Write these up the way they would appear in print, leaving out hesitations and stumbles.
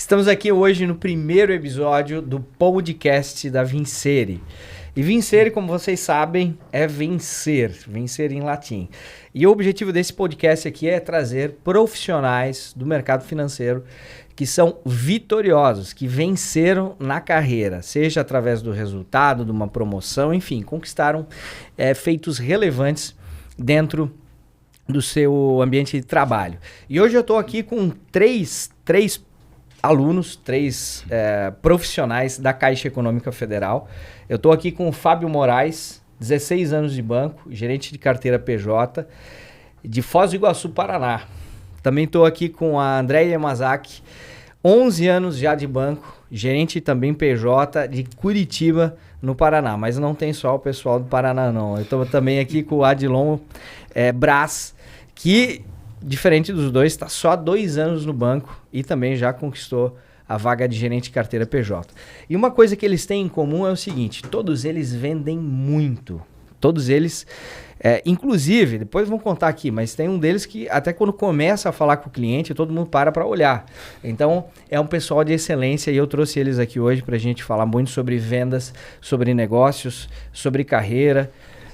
Estamos aqui hoje no primeiro episódio do podcast da Vincere. E Vincere, como vocês sabem, é vencer em latim. E o objetivo desse podcast aqui é trazer profissionais do mercado financeiro que são vitoriosos, que venceram na carreira, seja através do resultado, de uma promoção, enfim, conquistaram feitos relevantes dentro do seu ambiente de trabalho. E hoje eu estou aqui com três alunos, três profissionais da Caixa Econômica Federal. Eu estou aqui com o Fábio Moraes, 16 anos de banco, gerente de carteira PJ, de Foz do Iguaçu, Paraná. Também estou aqui com a Andréia Yamazaki, 11 anos já de banco, gerente também PJ de Curitiba, no Paraná. Mas não tem só o pessoal do Paraná, não. Eu estou também aqui com o Adilon Brás, que, diferente dos dois, está só há 2 anos no banco e também já conquistou a vaga de gerente de carteira PJ. E uma coisa que eles têm em comum é o seguinte: todos eles vendem muito. Todos eles, inclusive, depois vão contar aqui, mas tem um deles que até quando começa a falar com o cliente, todo mundo para olhar. Então, é um pessoal de excelência e eu trouxe eles aqui hoje para a gente falar muito sobre vendas, sobre negócios, sobre carreira,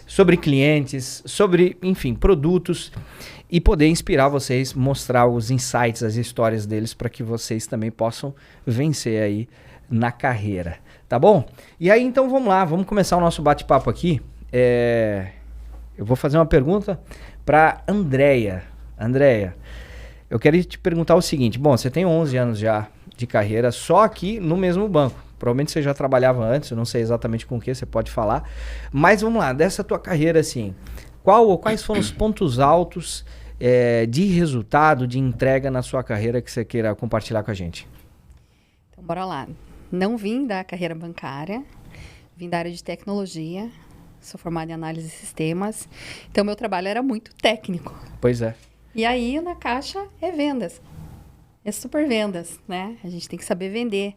sobre clientes, sobre, enfim, produtos e poder inspirar vocês, mostrar os insights, as histórias deles para que vocês também possam vencer aí na carreira, tá bom? E aí, então, vamos lá, vamos começar o nosso bate-papo aqui. Eu vou fazer uma pergunta para Andréia. Andréia, eu quero te perguntar o seguinte. Bom, você tem 11 anos já de carreira só aqui no mesmo banco. Provavelmente você já trabalhava antes, eu não sei exatamente com o que você pode falar. Mas vamos lá, dessa tua carreira assim, quais foram os pontos altos de resultado, de entrega na sua carreira que você queira compartilhar com a gente? Então, bora lá. Não vim da carreira bancária, vim da área de tecnologia. Sou formada em análise de sistemas, então meu trabalho era muito técnico. Pois é. E aí na Caixa é vendas, é super vendas, né? A gente tem que saber vender,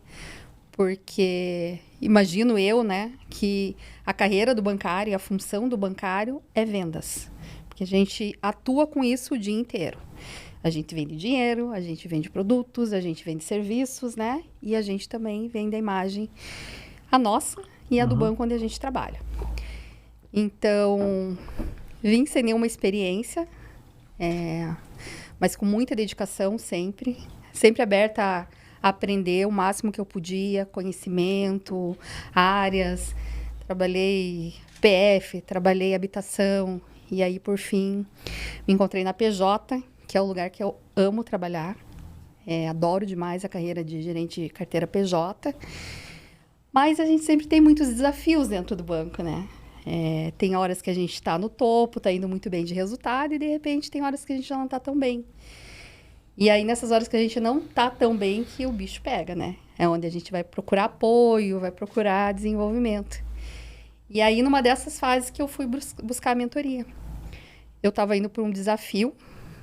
porque imagino eu, né, que a carreira do bancário, a função do bancário é vendas, porque a gente atua com isso o dia inteiro. A gente vende dinheiro, a gente vende produtos, a gente vende serviços, né? E a gente também vende a imagem, a nossa e a do banco onde a gente trabalha. Então, vim sem nenhuma experiência, mas com muita dedicação sempre aberta a aprender o máximo que eu podia, conhecimento, áreas, trabalhei PF, trabalhei habitação, e aí, por fim, me encontrei na PJ, que é o lugar que eu amo trabalhar, adoro demais a carreira de gerente de carteira PJ, mas a gente sempre tem muitos desafios dentro do banco, né? Tem horas que a gente está no topo, está indo muito bem de resultado e, de repente, tem horas que a gente já não está tão bem. E aí, nessas horas que a gente não está tão bem, que o bicho pega, né? É onde a gente vai procurar apoio, vai procurar desenvolvimento. E aí, numa dessas fases que eu fui buscar a mentoria. Eu estava indo por um desafio,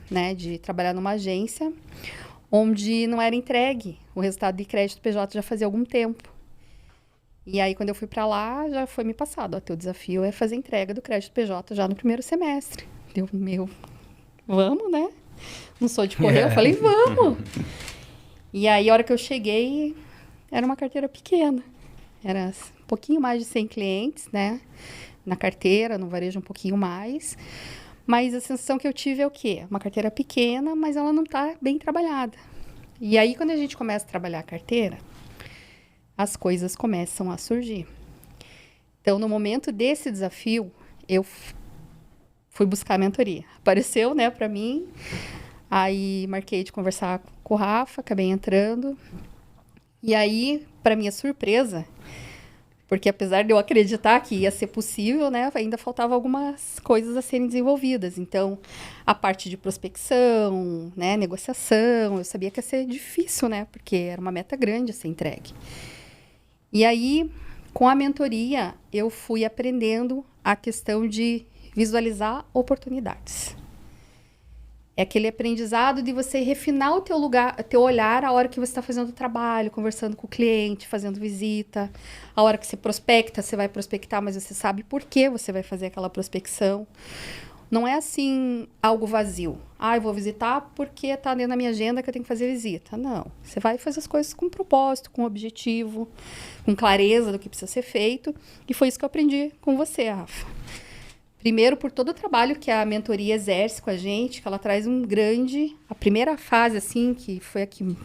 né, de trabalhar numa agência onde não era entregue o resultado de crédito PJ já fazia algum tempo. E aí, quando eu fui para lá, já foi me passado. Teu desafio é fazer entrega do crédito PJ já no primeiro semestre. Vamos, né? Não sou de correr, eu falei, vamos. E aí, a hora que eu cheguei, era uma carteira pequena. Era um pouquinho mais de 100 clientes, né? Na carteira, no varejo um pouquinho mais. Mas a sensação que eu tive é o quê? Uma carteira pequena, mas ela não está bem trabalhada. E aí, quando a gente começa a trabalhar a carteira, as coisas começam a surgir. Então, no momento desse desafio, eu fui buscar a mentoria. Apareceu, né, para mim. Aí, marquei de conversar com o Rafa, acabei entrando. E aí, para minha surpresa, porque apesar de eu acreditar que ia ser possível, né, ainda faltava algumas coisas a serem desenvolvidas. Então, a parte de prospecção, né, negociação, eu sabia que ia ser difícil, né, porque era uma meta grande a ser entregue. E aí, com a mentoria, eu fui aprendendo a questão de visualizar oportunidades. É aquele aprendizado de você refinar o teu olhar a hora que você está fazendo o trabalho, conversando com o cliente, fazendo visita. A hora que você prospecta, você vai prospectar, mas você sabe por que você vai fazer aquela prospecção. Não é assim, algo vazio. Eu vou visitar porque tá dentro da minha agenda que eu tenho que fazer visita. Não. Você vai fazer as coisas com propósito, com objetivo, com clareza do que precisa ser feito. E foi isso que eu aprendi com você, Rafa. Primeiro, por todo o trabalho que a mentoria exerce com a gente, que ela traz a primeira fase, assim, que foi a que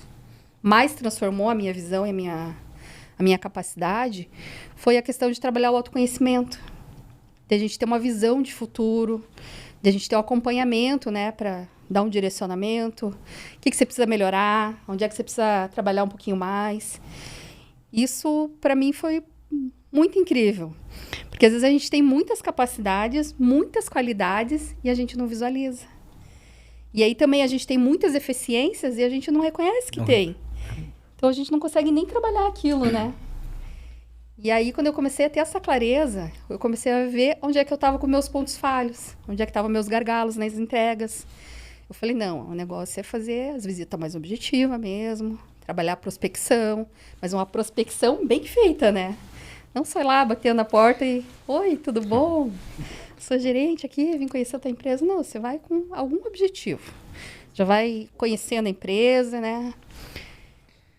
mais transformou a minha visão e a minha capacidade, foi a questão de trabalhar o autoconhecimento. De a gente ter uma visão de futuro, de a gente ter um acompanhamento, né, para dar um direcionamento. O que você precisa melhorar? Onde é que você precisa trabalhar um pouquinho mais? Isso, para mim, foi muito incrível. Porque, às vezes, a gente tem muitas capacidades, muitas qualidades e a gente não visualiza. E aí, também, a gente tem muitas deficiências e a gente não reconhece que tem. Então, a gente não consegue nem trabalhar aquilo, né? E aí, quando eu comecei a ter essa clareza, eu comecei a ver onde é que eu estava com meus pontos falhos, onde é que estavam meus gargalos nas entregas. Eu falei, não, o negócio é fazer as visitas mais objetivas mesmo, trabalhar a prospecção, mas uma prospecção bem feita, né? Não só ir lá batendo na porta e, oi, tudo bom? Sou gerente aqui, vim conhecer a tua empresa. Não, você vai com algum objetivo. Já vai conhecendo a empresa, né?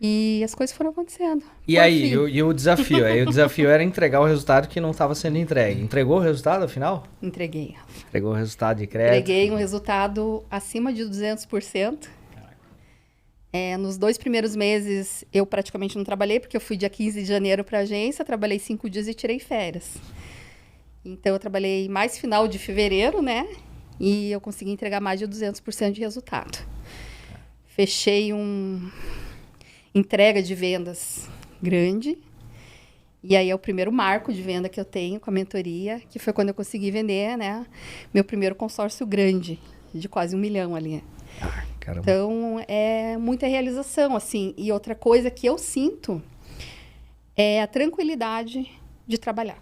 E as coisas foram acontecendo. E aí, e o desafio? Aí o desafio era entregar o resultado que não estava sendo entregue. Entregou o resultado, afinal? Entreguei. Entregou o resultado de crédito? Entreguei um resultado acima de 200%. Nos 2 primeiros meses, eu praticamente não trabalhei, porque eu fui dia 15 de janeiro para a agência, trabalhei 5 dias e tirei férias. Então, eu trabalhei mais final de fevereiro, né? E eu consegui entregar mais de 200% de resultado. Fechei entrega de vendas grande. E aí é o primeiro marco de venda que eu tenho com a mentoria, que foi quando eu consegui vender, né, meu primeiro consórcio grande, de quase 1 milhão ali. Caramba. Então, é muita realização, assim. E outra coisa que eu sinto é a tranquilidade de trabalhar.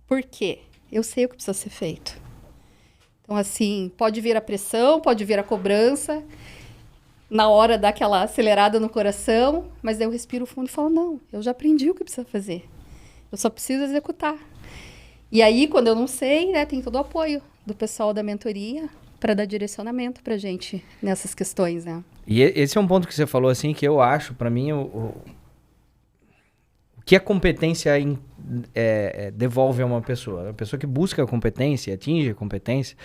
Por quê? Eu sei o que precisa ser feito. Então, assim, pode vir a pressão, pode vir a cobrança, na hora dá aquela acelerada no coração, mas daí eu respiro fundo e falo, não, eu já aprendi o que precisa fazer. Eu só preciso executar. E aí, quando eu não sei, né, tem todo o apoio do pessoal da mentoria para dar direcionamento pra gente nessas questões, né? E esse é um ponto que você falou, assim, que eu acho, para mim, o que a competência devolve a uma pessoa. A pessoa que busca a competência, atinge a competência,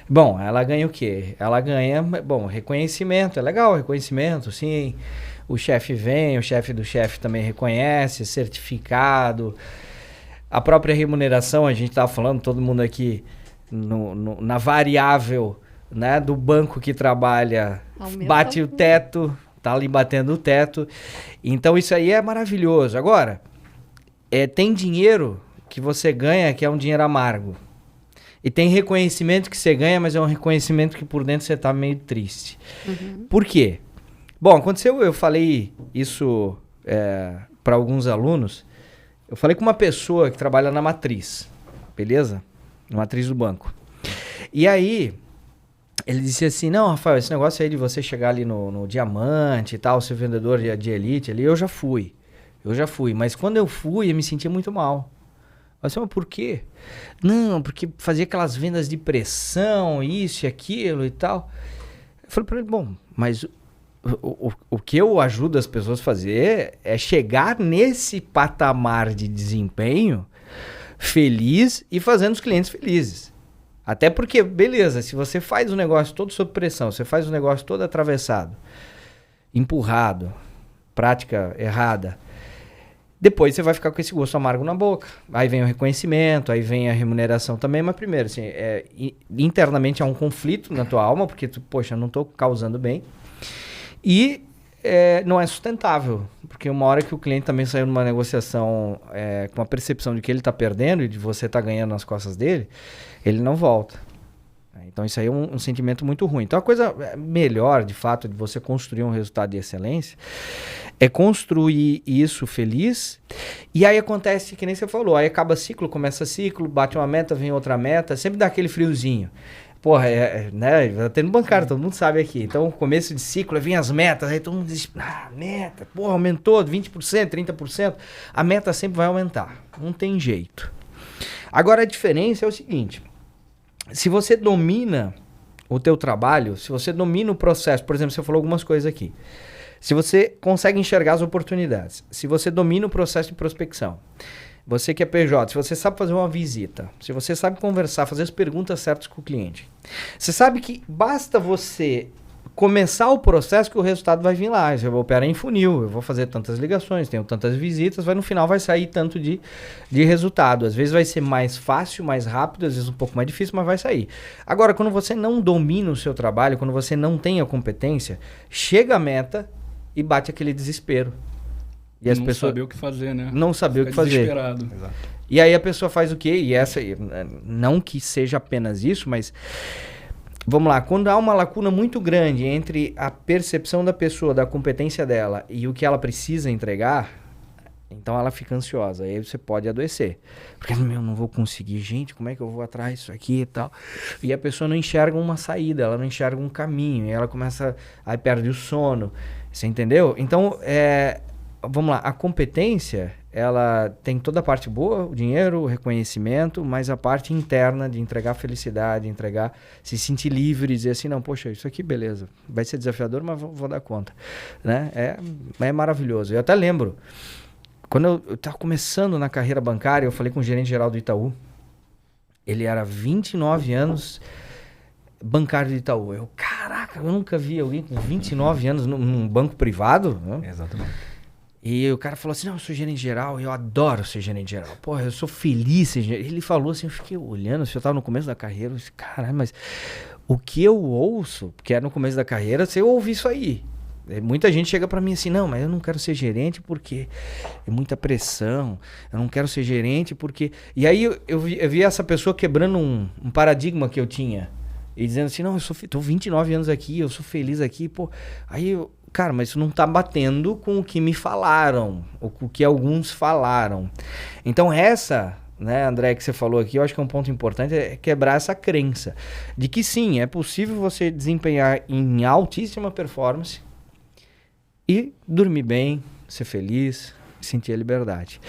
bom, ela ganha o quê? Ela ganha, bom, reconhecimento. É legal, reconhecimento, sim. O chefe vem, o chefe do chefe também reconhece, certificado. A própria remuneração, a gente estava falando, todo mundo aqui, na variável, né, do banco que trabalha, bate o teto, tá ali batendo o teto. Então isso aí é maravilhoso. Agora, tem dinheiro que você ganha que é um dinheiro amargo. E tem reconhecimento que você ganha, mas é um reconhecimento que por dentro você tá meio triste. Uhum. Por quê? Bom, aconteceu, eu falei isso para alguns alunos. Eu falei com uma pessoa que trabalha na matriz, beleza? Na matriz do banco. E aí, ele disse assim, não, Rafael, esse negócio aí de você chegar ali no diamante e tal, ser vendedor de elite ali, eu já fui. Mas quando eu fui, eu me sentia muito mal. Eu disse, mas por quê? Não, porque fazia aquelas vendas de pressão, isso e aquilo e tal. Eu falei para ele, bom, mas o que eu ajudo as pessoas a fazer é chegar nesse patamar de desempenho feliz e fazendo os clientes felizes. Até porque, beleza, se você faz o negócio todo sob pressão, você faz o negócio todo atravessado, empurrado, prática errada, depois você vai ficar com esse gosto amargo na boca. Aí vem o reconhecimento, aí vem a remuneração também, mas primeiro, assim, internamente há um conflito na tua alma, porque tu, poxa, não estou causando bem. E não é sustentável, porque uma hora que o cliente também saiu numa negociação com a percepção de que ele está perdendo e de você tá ganhando nas costas dele, ele não volta. Então isso aí é um sentimento muito ruim. Então a coisa melhor, de fato, de você construir um resultado de excelência é construir isso feliz. E aí acontece que nem você falou, aí acaba ciclo, começa ciclo, bate uma meta, vem outra meta, sempre dá aquele friozinho. Porra, né, até no bancário, todo mundo sabe aqui. Então, começo de ciclo, vem as metas, aí todo mundo diz, meta, porra, aumentou 20%, 30%. A meta sempre vai aumentar, não tem jeito. Agora, a diferença é o seguinte, se você domina o teu trabalho, se você domina o processo, por exemplo, você falou algumas coisas aqui. Se você consegue enxergar as oportunidades, se você domina o processo de prospecção, você que é PJ, se você sabe fazer uma visita, se você sabe conversar, fazer as perguntas certas com o cliente, você sabe que basta você começar o processo que o resultado vai vir lá. Eu vou operar em funil, eu vou fazer tantas ligações, tenho tantas visitas, no final vai sair tanto de resultado. Às vezes vai ser mais fácil, mais rápido, às vezes um pouco mais difícil, mas vai sair. Agora, quando você não domina o seu trabalho, quando você não tem a competência, chega a meta e bate aquele desespero. E as pessoas saber o que fazer, né? Não saber o que fazer. Desesperado. Exato. E aí a pessoa faz o quê? E essa, não que seja apenas isso, mas vamos lá, quando há uma lacuna muito grande entre a percepção da pessoa, da competência dela e o que ela precisa entregar, então ela fica ansiosa. Aí você pode adoecer. Porque, não vou conseguir. Gente, como é que eu vou atrás disso aqui e tal? E a pessoa não enxerga uma saída, ela não enxerga um caminho. E ela começa, aí perde o sono. Você entendeu? Então, vamos lá, a competência, ela tem toda a parte boa, o dinheiro, o reconhecimento, mas a parte interna de entregar felicidade, se sentir livre, dizer assim, não, poxa, isso aqui beleza, vai ser desafiador, mas vou dar conta, né? É maravilhoso. Eu até lembro, quando eu estava começando na carreira bancária, eu falei com o gerente geral do Itaú, ele era 29 anos bancário do Itaú. Caraca, eu nunca vi alguém com 29 anos num banco privado. Né? Exatamente. E o cara falou assim, não, eu sou gerente geral, eu adoro ser gerente geral. Porra, eu sou feliz ser gerente. Ele falou assim, eu fiquei olhando, eu estava no começo da carreira, eu disse, caralho, mas o que eu ouço, porque era no começo da carreira, você ouve isso aí. Muita gente chega pra mim assim, não, mas eu não quero ser gerente porque é muita pressão, eu não quero ser gerente porque... E aí eu vi essa pessoa quebrando um paradigma que eu tinha. E dizendo assim, não, tô 29 anos aqui, eu sou feliz aqui, pô. Aí cara, mas isso não tá batendo com o que me falaram, ou com o que alguns falaram. Então né, André, que você falou aqui, eu acho que é um ponto importante, é quebrar essa crença. De que sim, é possível você desempenhar em altíssima performance e dormir bem, ser feliz, sentir a liberdade.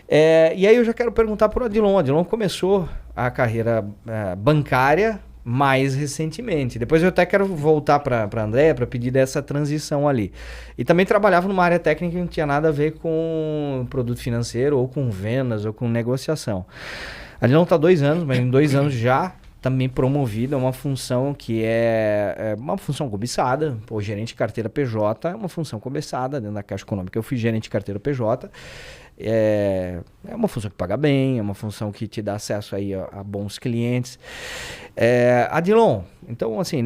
E aí eu já quero perguntar pro Adilon. Adilon começou a carreira bancária mais recentemente. Depois eu até quero voltar para a Andréia para pedir dessa transição ali. E também trabalhava numa área técnica que não tinha nada a ver com produto financeiro, ou com vendas, ou com negociação. Adilon está 2 anos, mas em 2 anos já também promovido a uma função que é uma função cobiçada. Pô, gerente de carteira PJ é uma função cobiçada dentro da Caixa Econômica. Eu fui gerente de carteira PJ. É uma função que paga bem, é uma função que te dá acesso aí a bons clientes. Adilon, então assim,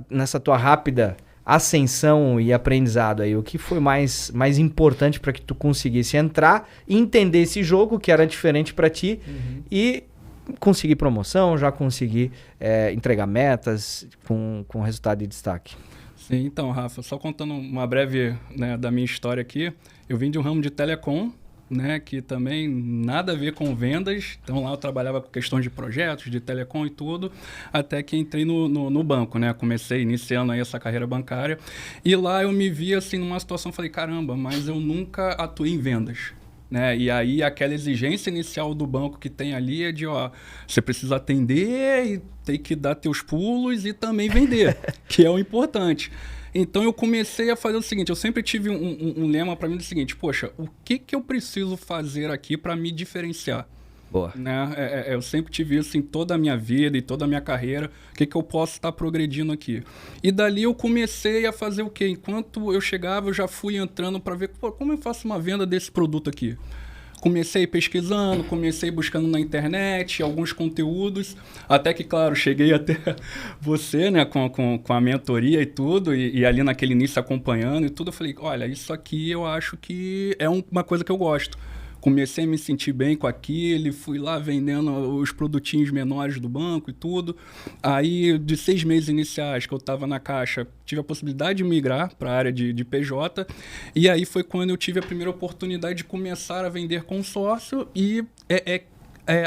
nessa tua rápida ascensão e aprendizado aí, o que foi mais importante para que tu conseguisse entrar e entender esse jogo que era diferente para ti e conseguir promoção, já conseguir entregar metas com resultado de destaque? Sim, então, Rafa, só contando uma breve, né, da minha história aqui, eu vim de um ramo de telecom, né, que também nada a ver com vendas, então lá eu trabalhava com questões de projetos, de telecom e tudo, até que entrei no banco, né, comecei iniciando aí essa carreira bancária, e lá eu me vi assim numa situação, falei, caramba, mas eu nunca atuei em vendas. Né? E aí aquela exigência inicial do banco que tem ali é de, você precisa atender e tem que dar teus pulos e também vender, que é o importante. Então eu comecei a fazer o seguinte, eu sempre tive um lema para mim do seguinte, poxa, o que eu preciso fazer aqui para me diferenciar? Boa. Né? Eu sempre tive isso em toda a minha vida e toda a minha carreira. O que eu posso estar progredindo aqui? E dali eu comecei a fazer o quê? Enquanto eu chegava, eu já fui entrando para ver como eu faço uma venda desse produto aqui. Comecei pesquisando, comecei buscando na internet alguns conteúdos, até que, claro, cheguei até você, né, com a mentoria e tudo, e ali naquele início acompanhando e tudo, eu falei, olha, isso aqui eu acho que é uma coisa que eu gosto. Comecei a me sentir bem com aquilo, fui lá vendendo os produtinhos menores do banco e tudo. Aí, de 6 meses iniciais que eu estava na Caixa, tive a possibilidade de migrar para a área de PJ. E aí foi quando eu tive a primeira oportunidade de começar a vender consórcio e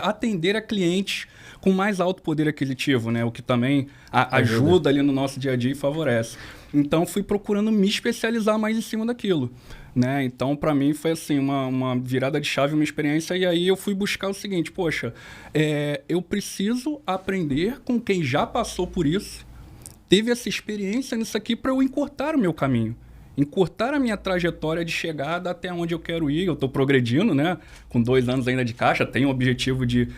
atender a clientes com mais alto poder aquisitivo, né? O que também ajuda ali no nosso dia a dia e favorece. Então, fui procurando me especializar mais em cima daquilo, né? Então, para mim, foi assim, uma virada de chave, uma experiência. E aí eu fui buscar o seguinte, poxa, eu preciso aprender com quem já passou por isso, teve essa experiência nisso aqui para eu encurtar o meu caminho. Encurtar a minha trajetória de chegada até onde eu quero ir. Eu estou progredindo, né? Com 2 anos ainda de caixa, tenho o objetivo de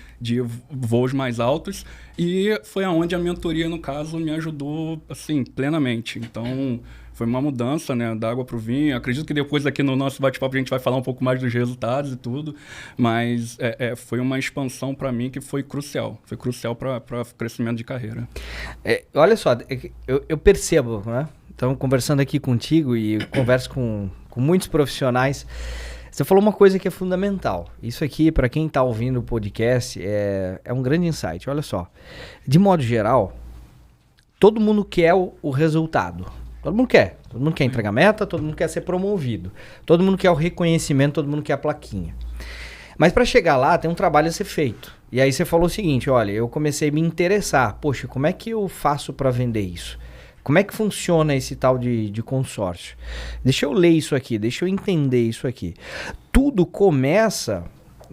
voos mais altos. E foi aonde a mentoria, no caso, me ajudou, assim, plenamente. Então, foi uma mudança, né? Da água para o vinho. Acredito que depois aqui no nosso bate-papo a gente vai falar um pouco mais dos resultados e tudo. Mas foi uma expansão para mim que foi crucial. Foi crucial para o crescimento de carreira. Olha só, eu percebo, né? Então, conversando aqui contigo e converso com muitos profissionais, você falou uma coisa que é fundamental. Isso aqui, para quem está ouvindo o podcast, é um grande insight. Olha só, de modo geral, todo mundo quer o resultado. Todo mundo quer. Todo mundo quer entregar meta, todo mundo quer ser promovido. Todo mundo quer o reconhecimento, todo mundo quer a plaquinha. Mas para chegar lá, tem um trabalho a ser feito. E aí você falou o seguinte, olha, eu comecei a me interessar. Poxa, como é que eu faço para vender isso? Como é que funciona esse tal de consórcio? Deixa eu ler isso aqui, deixa eu entender isso aqui. Tudo começa,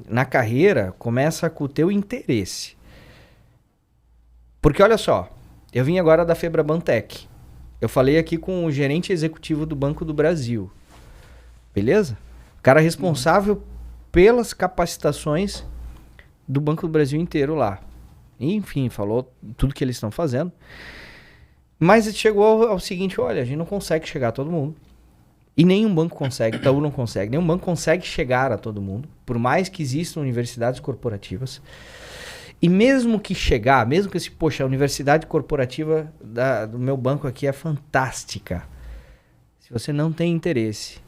na carreira, começa com o teu interesse. Porque olha só, eu vim agora da Febrabantec. Eu falei aqui com o gerente executivo do Banco do Brasil. Beleza? O cara responsável pelas capacitações do Banco do Brasil inteiro lá. E, enfim, falou tudo que eles estão fazendo. Mas chegou ao seguinte, olha, a gente não consegue chegar a todo mundo. E nenhum banco consegue, Itaú não consegue. Nenhum banco consegue chegar a todo mundo, por mais que existam universidades corporativas. E mesmo que chegar, mesmo que a universidade corporativa do meu banco aqui é fantástica. Se você não tem interesse,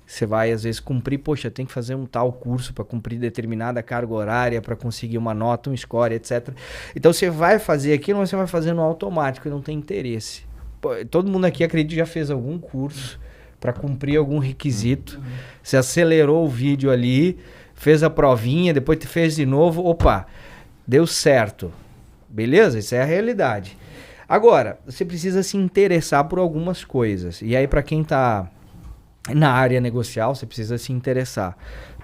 você vai às vezes cumprir, tem que fazer um tal curso para cumprir determinada carga horária, para conseguir uma nota, um score, etc. Então você vai fazer aquilo, mas você vai fazer no automático e não tem interesse. Todo mundo aqui, acredito, já fez algum curso para cumprir algum requisito. Você acelerou o vídeo ali, fez a provinha, depois te fez de novo, opa, deu certo. Beleza? Isso é a realidade. Agora, você precisa se interessar por algumas coisas. E aí, para quem está na área negocial, você precisa se interessar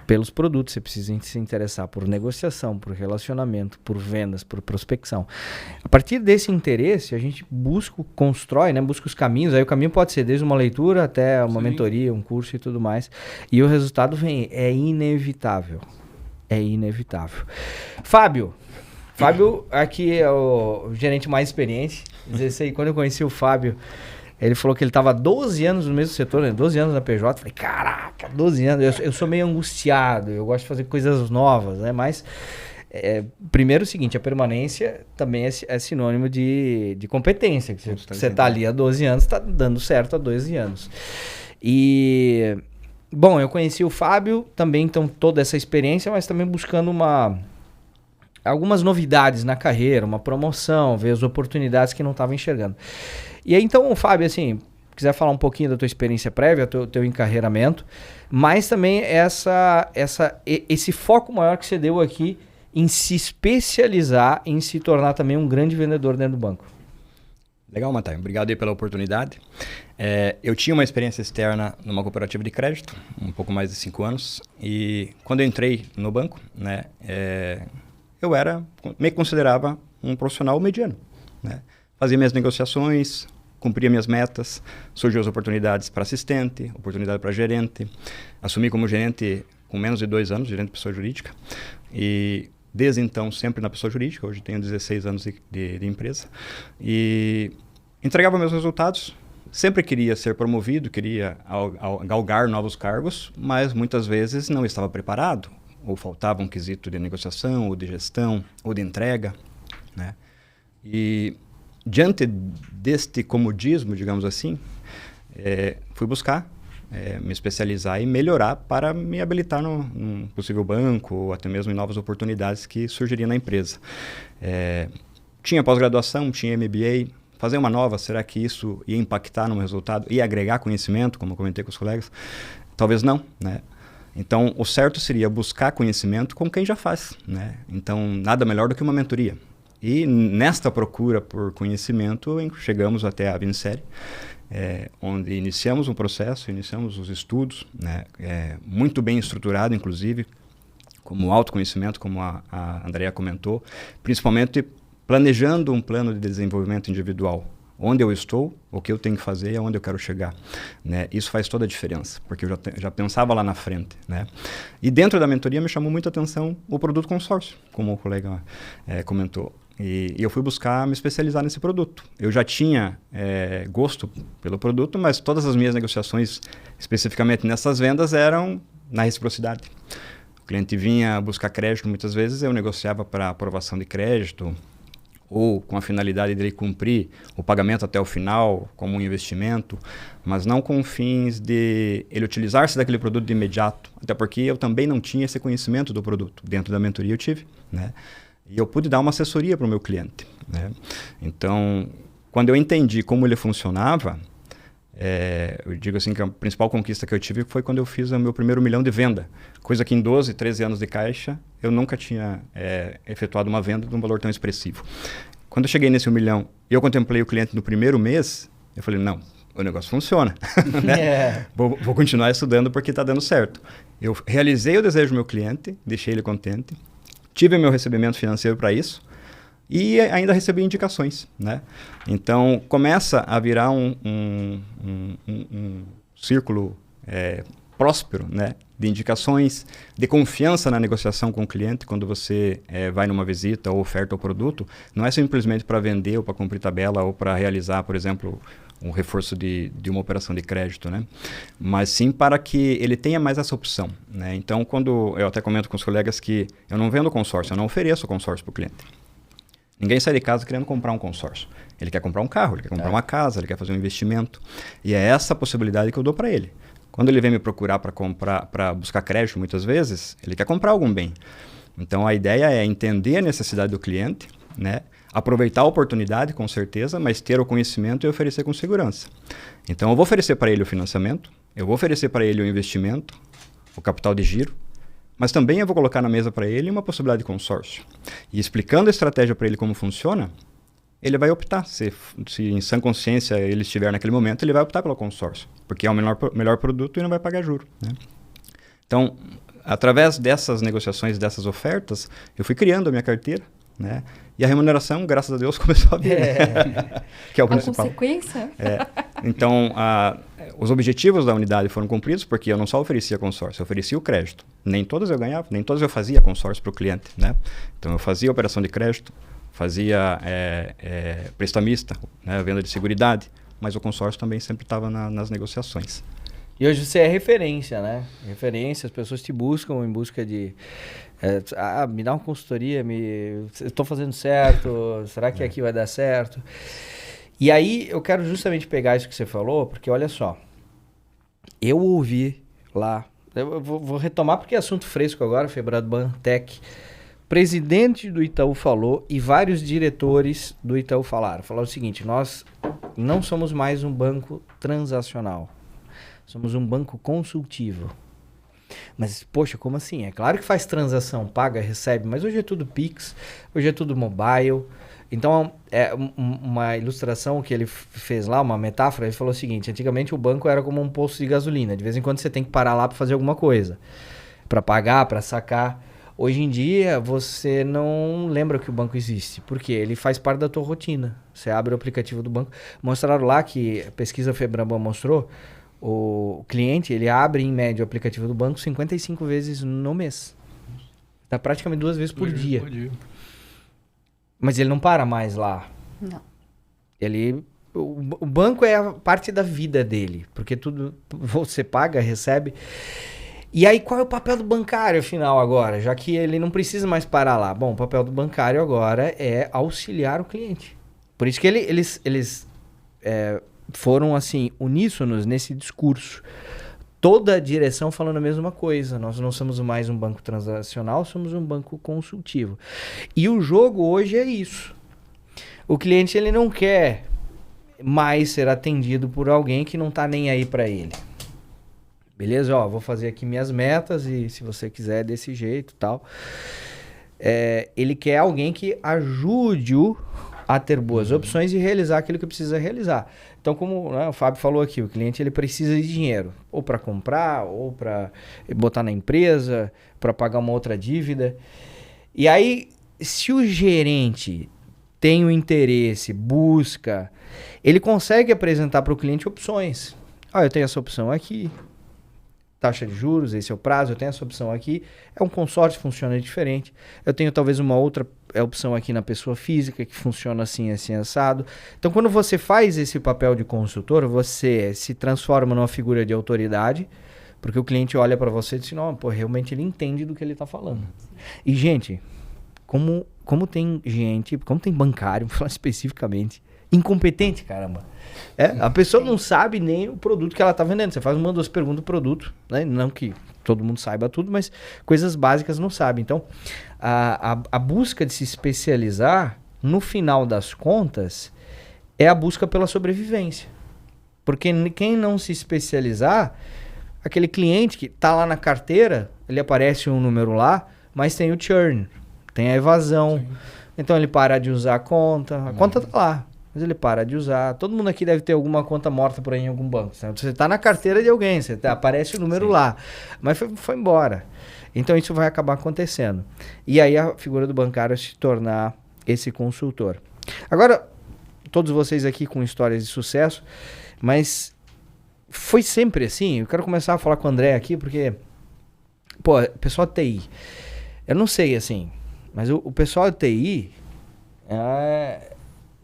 pelos produtos, você precisa se interessar por negociação, por relacionamento, por vendas, por prospecção. A partir desse interesse, a gente constrói, né? Busca os caminhos. Aí o caminho pode ser desde uma leitura até uma mentoria, um curso e tudo mais. E o resultado vem, é inevitável. É inevitável. Fábio aqui é o gerente mais experiente. Quando eu conheci o Fábio, ele falou que ele estava 12 anos no mesmo setor, né? 12 anos na PJ. Falei, caraca, 12 anos. Eu sou meio angustiado, eu gosto de fazer coisas novas, né? Mas, primeiro é o seguinte, a permanência também é sinônimo de competência. Você está ali há 12 anos, está dando certo há 12 anos. E, bom, eu conheci o Fábio também, então, toda essa experiência, mas também buscando algumas novidades na carreira, uma promoção, ver as oportunidades que não estava enxergando. E aí, então, Fábio, assim, quiser falar um pouquinho da tua experiência prévia, teu encarreiramento, mas também esse foco maior que você deu aqui em se especializar, em se tornar também um grande vendedor dentro do banco. Legal, Matheus. Obrigado aí pela oportunidade. Eu tinha uma experiência externa numa cooperativa de crédito, um pouco mais de 5 anos, e quando eu entrei no banco, né, eu me considerava um profissional mediano, né? Fazia minhas negociações, cumpria minhas metas, surgiu as oportunidades para assistente, oportunidade para gerente. Assumi como gerente com menos de 2 anos, gerente de pessoa jurídica. E desde então, sempre na pessoa jurídica. Hoje tenho 16 anos de empresa. E entregava meus resultados. Sempre queria ser promovido, queria galgar novos cargos, mas muitas vezes não estava preparado. Ou faltava um quesito de negociação, ou de gestão, ou de entrega, né? E diante deste comodismo, digamos assim, fui buscar me especializar e melhorar para me habilitar num possível banco ou até mesmo em novas oportunidades que surgiriam na empresa. Tinha pós-graduação, tinha MBA. Fazer uma nova, será que isso ia impactar no meu resultado? Ia agregar conhecimento, como eu comentei com os colegas? Talvez não, né? Então, o certo seria buscar conhecimento com quem já faz, né? Então, nada melhor do que uma mentoria. E nesta procura por conhecimento, chegamos até a Vincere. onde iniciamos um processo, iniciamos os estudos, né, muito bem estruturado, inclusive, como autoconhecimento, como a Andrea comentou, principalmente planejando um plano de desenvolvimento individual. Onde eu estou, o que eu tenho que fazer e aonde eu quero chegar, né? Isso faz toda a diferença, porque eu já pensava lá na frente, né? E dentro da mentoria me chamou muita atenção o produto consórcio, como o colega comentou. E eu fui buscar me especializar nesse produto. Eu já tinha gosto pelo produto, mas todas as minhas negociações, especificamente nessas vendas, eram na reciprocidade. O cliente vinha buscar crédito muitas vezes, eu negociava para aprovação de crédito, ou com a finalidade dele cumprir o pagamento até o final, como um investimento, mas não com fins de ele utilizar-se daquele produto de imediato, até porque eu também não tinha esse conhecimento do produto. Dentro da mentoria eu tive, né? E eu pude dar uma assessoria para o meu cliente, né? Então, quando eu entendi como ele funcionava, eu digo assim que a principal conquista que eu tive foi quando eu fiz o meu primeiro 1 milhão de venda, coisa que em 12, 13 anos de caixa, eu nunca tinha efetuado uma venda de um valor tão expressivo. Quando eu cheguei nesse 1 milhão e eu contemplei o cliente no primeiro mês, eu falei, não, o negócio funciona. Né? Vou continuar estudando porque está dando certo. Eu realizei o desejo do meu cliente, deixei ele contente, tive meu recebimento financeiro para isso, e ainda recebi indicações, né? Então, começa a virar um círculo próspero, né? De indicações, de confiança na negociação com o cliente quando você vai numa visita ou oferta o produto. Não é simplesmente para vender ou para cumprir tabela ou para realizar, por exemplo, um reforço de uma operação de crédito, né? Mas sim para que ele tenha mais essa opção, né? Então, quando eu até comento com os colegas que eu não vendo consórcio, eu não ofereço consórcio para o cliente. Ninguém sai de casa querendo comprar um consórcio. Ele quer comprar um carro, ele quer comprar uma casa, ele quer fazer um investimento. E é essa possibilidade que eu dou para ele. Quando ele vem me procurar para buscar crédito, muitas vezes, ele quer comprar algum bem. Então, a ideia é entender a necessidade do cliente, né? Aproveitar a oportunidade, com certeza, mas ter o conhecimento e oferecer com segurança. Então, eu vou oferecer para ele o financiamento, eu vou oferecer para ele o investimento, o capital de giro, mas também eu vou colocar na mesa para ele uma possibilidade de consórcio. E explicando a estratégia para ele como funciona, ele vai optar. Se em sã consciência ele estiver naquele momento, ele vai optar pelo consórcio, porque é o melhor produto e não vai pagar juro, né? Então, através dessas negociações, dessas ofertas, eu fui criando a minha carteira, né? E a remuneração, graças a Deus, começou a vir, né? Que é o principal. A consequência? Então, os objetivos da unidade foram cumpridos porque eu não só oferecia consórcio, eu oferecia o crédito. Nem todas eu ganhava, nem todas eu fazia consórcio para o cliente, né? Então, eu fazia operação de crédito, fazia prestamista, né? Venda de seguridade, mas o consórcio também sempre estava nas negociações. E hoje você é referência, né? Referência, as pessoas te buscam em busca de... me dá uma consultoria, eu estou fazendo certo, será que aqui vai dar certo? E aí eu quero justamente pegar isso que você falou, porque olha só, eu ouvi lá, eu vou retomar porque é assunto fresco agora, Febraban Tech, presidente do Itaú falou e vários diretores do Itaú falaram o seguinte, nós não somos mais um banco transacional, somos um banco consultivo. Mas, poxa, como assim? É claro que faz transação, paga, recebe, mas hoje é tudo Pix, hoje é tudo mobile. Então, uma ilustração que ele fez lá, uma metáfora, ele falou o seguinte, antigamente o banco era como um posto de gasolina, de vez em quando você tem que parar lá para fazer alguma coisa, para pagar, para sacar. Hoje em dia, você não lembra que o banco existe, porque ele faz parte da tua rotina. Você abre o aplicativo do banco. Mostraram lá que a pesquisa Febraban mostrou, o cliente, ele abre em média o aplicativo do banco 55 vezes no mês. Tá praticamente 2 vezes por dia. Mas ele não para mais lá. Não. O banco é a parte da vida dele, porque tudo você paga, recebe. E aí qual é o papel do bancário afinal agora, já que ele não precisa mais parar lá? Bom, o papel do bancário agora é auxiliar o cliente. Por isso que eles foram assim uníssonos nesse discurso. Toda a direção falando a mesma coisa. Nós não somos mais um banco transacional, somos um banco consultivo. E o jogo hoje é isso. O cliente ele não quer mais ser atendido por alguém que não está nem aí para ele. Beleza? Ó, vou fazer aqui minhas metas e se você quiser desse jeito e tal. Ele quer alguém que ajude-o a ter boas opções e realizar aquilo que precisa realizar. Então, como, né, o Fábio falou aqui, o cliente ele precisa de dinheiro, ou para comprar, ou para botar na empresa, para pagar uma outra dívida. E aí, se o gerente tem o interesse, busca, ele consegue apresentar para o cliente opções. Eu tenho essa opção aqui, taxa de juros, esse é o prazo, eu tenho essa opção aqui. É um consórcio, funciona diferente. Eu tenho talvez uma outra opção aqui na pessoa física, que funciona assim, assim, assado. Então, quando você faz esse papel de consultor, você se transforma numa figura de autoridade, porque o cliente olha para você e diz, não, pô, realmente ele entende do que ele está falando. E, gente, como tem gente, como tem bancário, vou falar especificamente, incompetente, caramba. A pessoa não sabe nem o produto que ela está vendendo. Você faz uma, duas perguntas do produto, né? Não que todo mundo saiba tudo, mas coisas básicas não sabe. Então, a busca de se especializar, no final das contas, é a busca pela sobrevivência. Porque quem não se especializar, aquele cliente que está lá na carteira, ele aparece um número lá, mas tem o churn, tem a evasão. Sim. Então, ele para de usar a conta está lá. Mas ele para de usar. Todo mundo aqui deve ter alguma conta morta por aí em algum banco. Você está na carteira de alguém, aparece o número lá. Mas foi embora. Então isso vai acabar acontecendo. E aí a figura do bancário se tornar esse consultor. Agora, todos vocês aqui com histórias de sucesso, mas foi sempre assim. Eu quero começar a falar com o André aqui, porque, pô, pessoal de TI, eu não sei assim, mas o pessoal de TI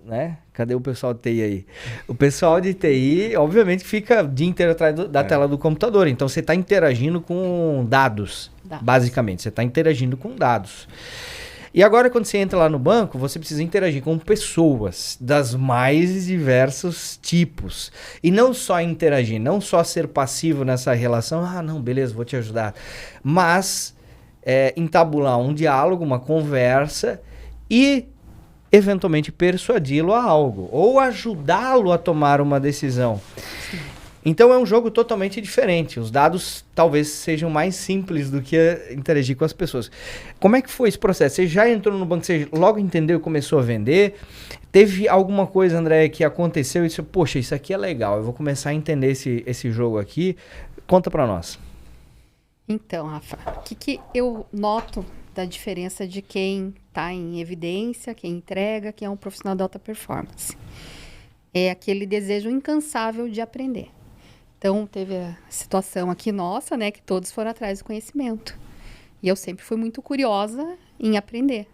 né? Cadê o pessoal de TI aí? O pessoal de TI, obviamente, fica o dia inteiro atrás da tela do computador. Então, você está interagindo com dados, basicamente. Você está interagindo com dados. E agora, quando você entra lá no banco, você precisa interagir com pessoas das mais diversos tipos. E não só interagir, não só ser passivo nessa relação. Não, beleza, vou te ajudar. Mas entabular um diálogo, uma conversa e eventualmente persuadi-lo a algo ou ajudá-lo a tomar uma decisão. Sim. Então é um jogo totalmente diferente. Os dados talvez sejam mais simples do que interagir com as pessoas. Como é que foi esse processo? Você já entrou no banco, você logo entendeu e começou a vender? Teve alguma coisa, André, que aconteceu e disse, poxa, isso aqui é legal, eu vou começar a entender esse jogo aqui. Conta pra nós. Então, Rafa, o que eu noto da diferença de quem está em evidência, quem entrega, quem é um profissional de alta performance? É aquele desejo incansável de aprender. Então, teve a situação aqui nossa, né, que todos foram atrás do conhecimento. E eu sempre fui muito curiosa em aprender.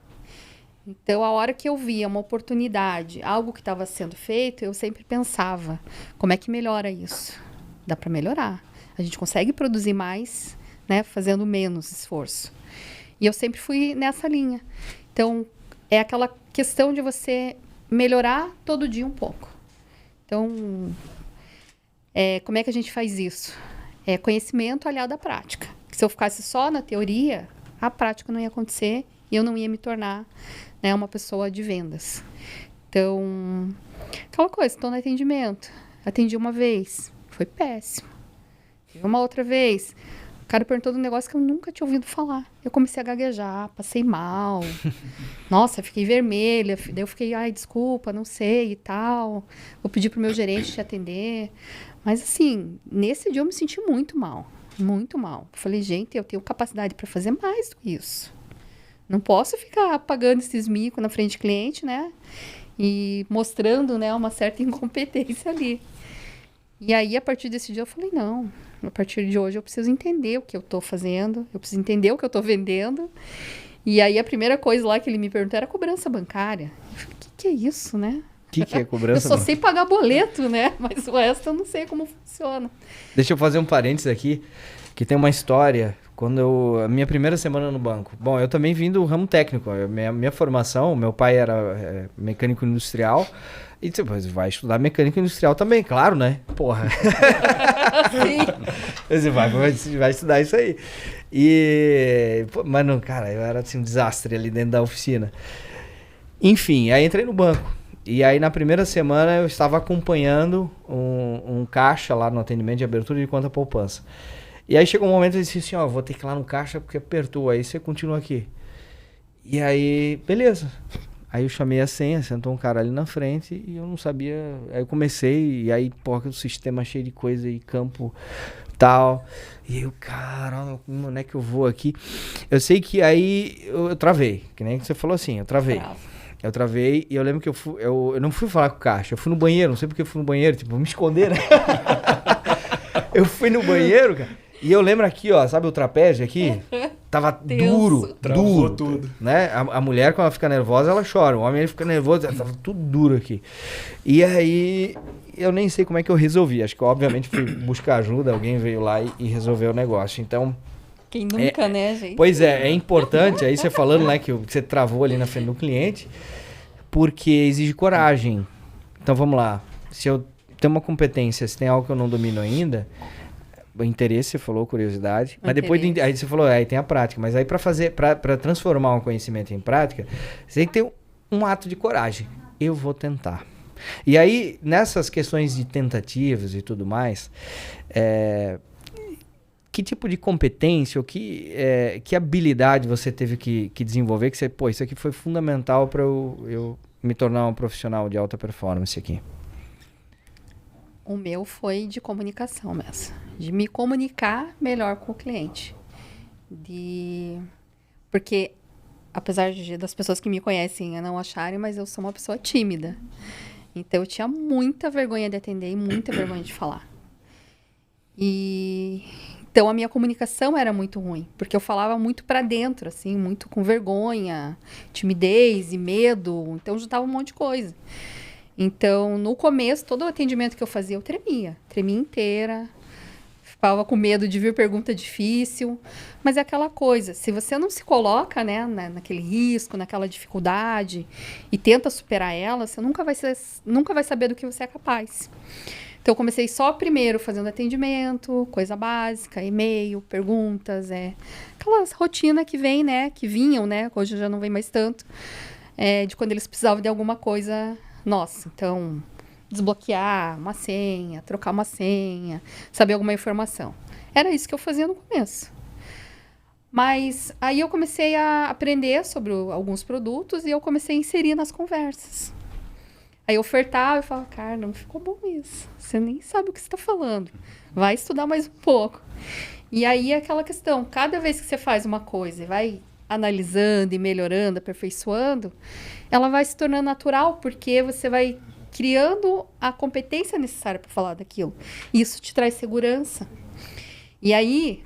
Então, a hora que eu via uma oportunidade, algo que estava sendo feito, eu sempre pensava, como é que melhora isso? Dá para melhorar. A gente consegue produzir mais, né, fazendo menos esforço. E eu sempre fui nessa linha. Então, é aquela questão de você melhorar todo dia um pouco. Então, como é que a gente faz isso? É conhecimento aliado à prática. Se eu ficasse só na teoria, a prática não ia acontecer e eu não ia me tornar, né, uma pessoa de vendas. Então, aquela coisa, estou no atendimento. Atendi uma vez, foi péssimo. Uma outra vez, o cara perguntou de um negócio que eu nunca tinha ouvido falar. Eu comecei a gaguejar, passei mal. Nossa, fiquei vermelha. Daí eu fiquei, desculpa, não sei e tal. Vou pedir pro meu gerente te atender. Mas assim, nesse dia eu me senti muito mal. Muito mal. Falei, gente, eu tenho capacidade para fazer mais do que isso. Não posso ficar pagando esses micos na frente do cliente, né? E mostrando, né, uma certa incompetência ali. E aí, a partir desse dia, eu falei, não, a partir de hoje eu preciso entender o que eu estou fazendo, eu preciso entender o que eu estou vendendo. E aí, a primeira coisa lá que ele me perguntou era cobrança bancária. Eu falei, o que é isso, né? O que é cobrança bancária? Eu só sei pagar boleto, né? Mas o resto eu não sei como funciona. Deixa eu fazer um parênteses aqui, que tem uma história. A minha primeira semana no banco. Bom, eu também vim do ramo técnico. Minha formação, meu pai era mecânico industrial. E depois vai estudar mecânica industrial também, claro, né? Porra. Sim. Você vai estudar isso aí. Mas não, cara, eu era assim, um desastre ali dentro da oficina. Enfim, aí entrei no banco. E aí na primeira semana eu estava acompanhando um caixa lá no atendimento de abertura de conta poupança. E aí chegou um momento que eu disse assim, vou ter que ir lá no caixa porque apertou, aí você continua aqui. E aí, beleza. Aí eu chamei a senha, sentou um cara ali na frente e eu não sabia. Aí eu comecei, e aí, porra, o sistema cheio de coisa e campo tal. E eu, caramba, como é que eu vou aqui? Eu sei que aí eu travei, que nem você falou assim, eu travei. Eu travei e eu lembro que eu não fui falar com o caixa, eu fui no banheiro, não sei porque eu fui no banheiro, tipo, me esconder, né? Eu fui no banheiro, cara, e eu lembro aqui, ó, sabe o trapézio aqui? Tava duro, Travou duro, tudo. né? A mulher, quando ela fica nervosa, ela chora. O homem, ele fica nervoso, tava tudo duro aqui. E aí, eu nem sei como é que eu resolvi. Acho que, obviamente, fui buscar ajuda, alguém veio lá e resolveu o negócio. Então... Quem nunca, né, gente? Pois é importante, aí você falando, né, que você travou ali na frente do cliente, porque exige coragem. Então, vamos lá. Se eu tenho uma competência, se tem algo que eu não domino ainda... Interesse, você falou, curiosidade. Mas depois, aí você falou, aí tem a prática. Mas aí para transformar um conhecimento em prática, você tem que ter um ato de coragem. Eu vou tentar. E aí, nessas questões de tentativas e tudo mais, que tipo de competência ou que habilidade você teve que desenvolver que você, pô, isso aqui foi fundamental para eu me tornar um profissional de alta performance aqui? O meu foi de comunicação mesmo. De me comunicar melhor com o cliente. Porque, apesar das pessoas que me conhecem não acharem, mas eu sou uma pessoa tímida. Então, eu tinha muita vergonha de atender e muita vergonha de falar. Então, a minha comunicação era muito ruim. Porque eu falava muito pra dentro, assim, muito com vergonha, timidez e medo. Então, juntava um monte de coisa. Então, no começo, todo o atendimento que eu fazia, eu tremia inteira, ficava com medo de vir pergunta difícil, mas é aquela coisa, se você não se coloca, né, naquele risco, naquela dificuldade e tenta superar ela, você nunca vai saber do que você é capaz. Então, eu comecei só primeiro fazendo atendimento, coisa básica, e-mail, perguntas, aquelas rotinas que vem, né, que vinham, né, hoje já não vem mais tanto, de quando eles precisavam de alguma coisa. Nossa, então, desbloquear uma senha, trocar uma senha, saber alguma informação. Era isso que eu fazia no começo. Mas aí eu comecei a aprender sobre alguns produtos e eu comecei a inserir nas conversas. Aí eu ofertava e falava, cara, não ficou bom isso. Você nem sabe o que você está falando. Vai estudar mais um pouco. E aí é aquela questão, cada vez que você faz uma coisa e vai analisando e melhorando, aperfeiçoando, ela vai se tornando natural, porque você vai criando a competência necessária para falar daquilo. Isso te traz segurança. E aí,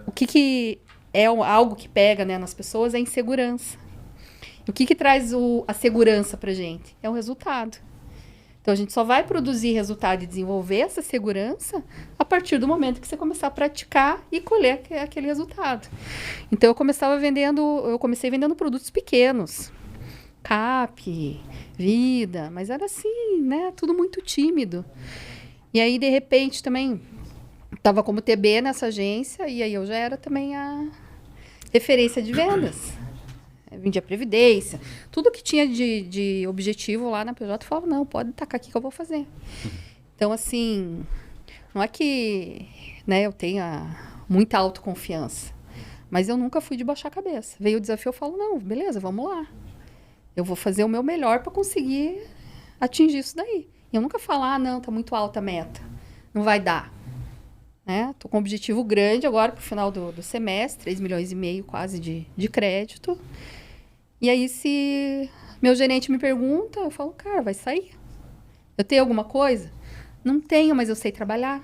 o que é algo que pega, né, nas pessoas é a insegurança. E o que traz a segurança para a gente? É o resultado. Então, a gente só vai produzir resultado e desenvolver essa segurança a partir do momento que você começar a praticar e colher aquele resultado. Então, eu comecei vendendo produtos pequenos. CAP, Vida, mas era assim, né? Tudo muito tímido. E aí, de repente, também estava como TB nessa agência e aí eu já era também a referência de vendas. Vendia previdência, tudo que tinha de objetivo lá na PJ, eu falava, não, pode tacar aqui que eu vou fazer. Então, assim, não é que, né, eu tenha muita autoconfiança, mas eu nunca fui de baixar a cabeça. Veio o desafio, eu falo, não, beleza, vamos lá. Eu vou fazer o meu melhor para conseguir atingir isso daí. E eu nunca falo, não, tá muito alta a meta, não vai dar. Né? Tô com um objetivo grande agora pro final do semestre, 3,5 milhões quase de crédito. E aí, se meu gerente me pergunta, eu falo, cara, vai sair. Eu tenho alguma coisa? Não tenho, mas eu sei trabalhar.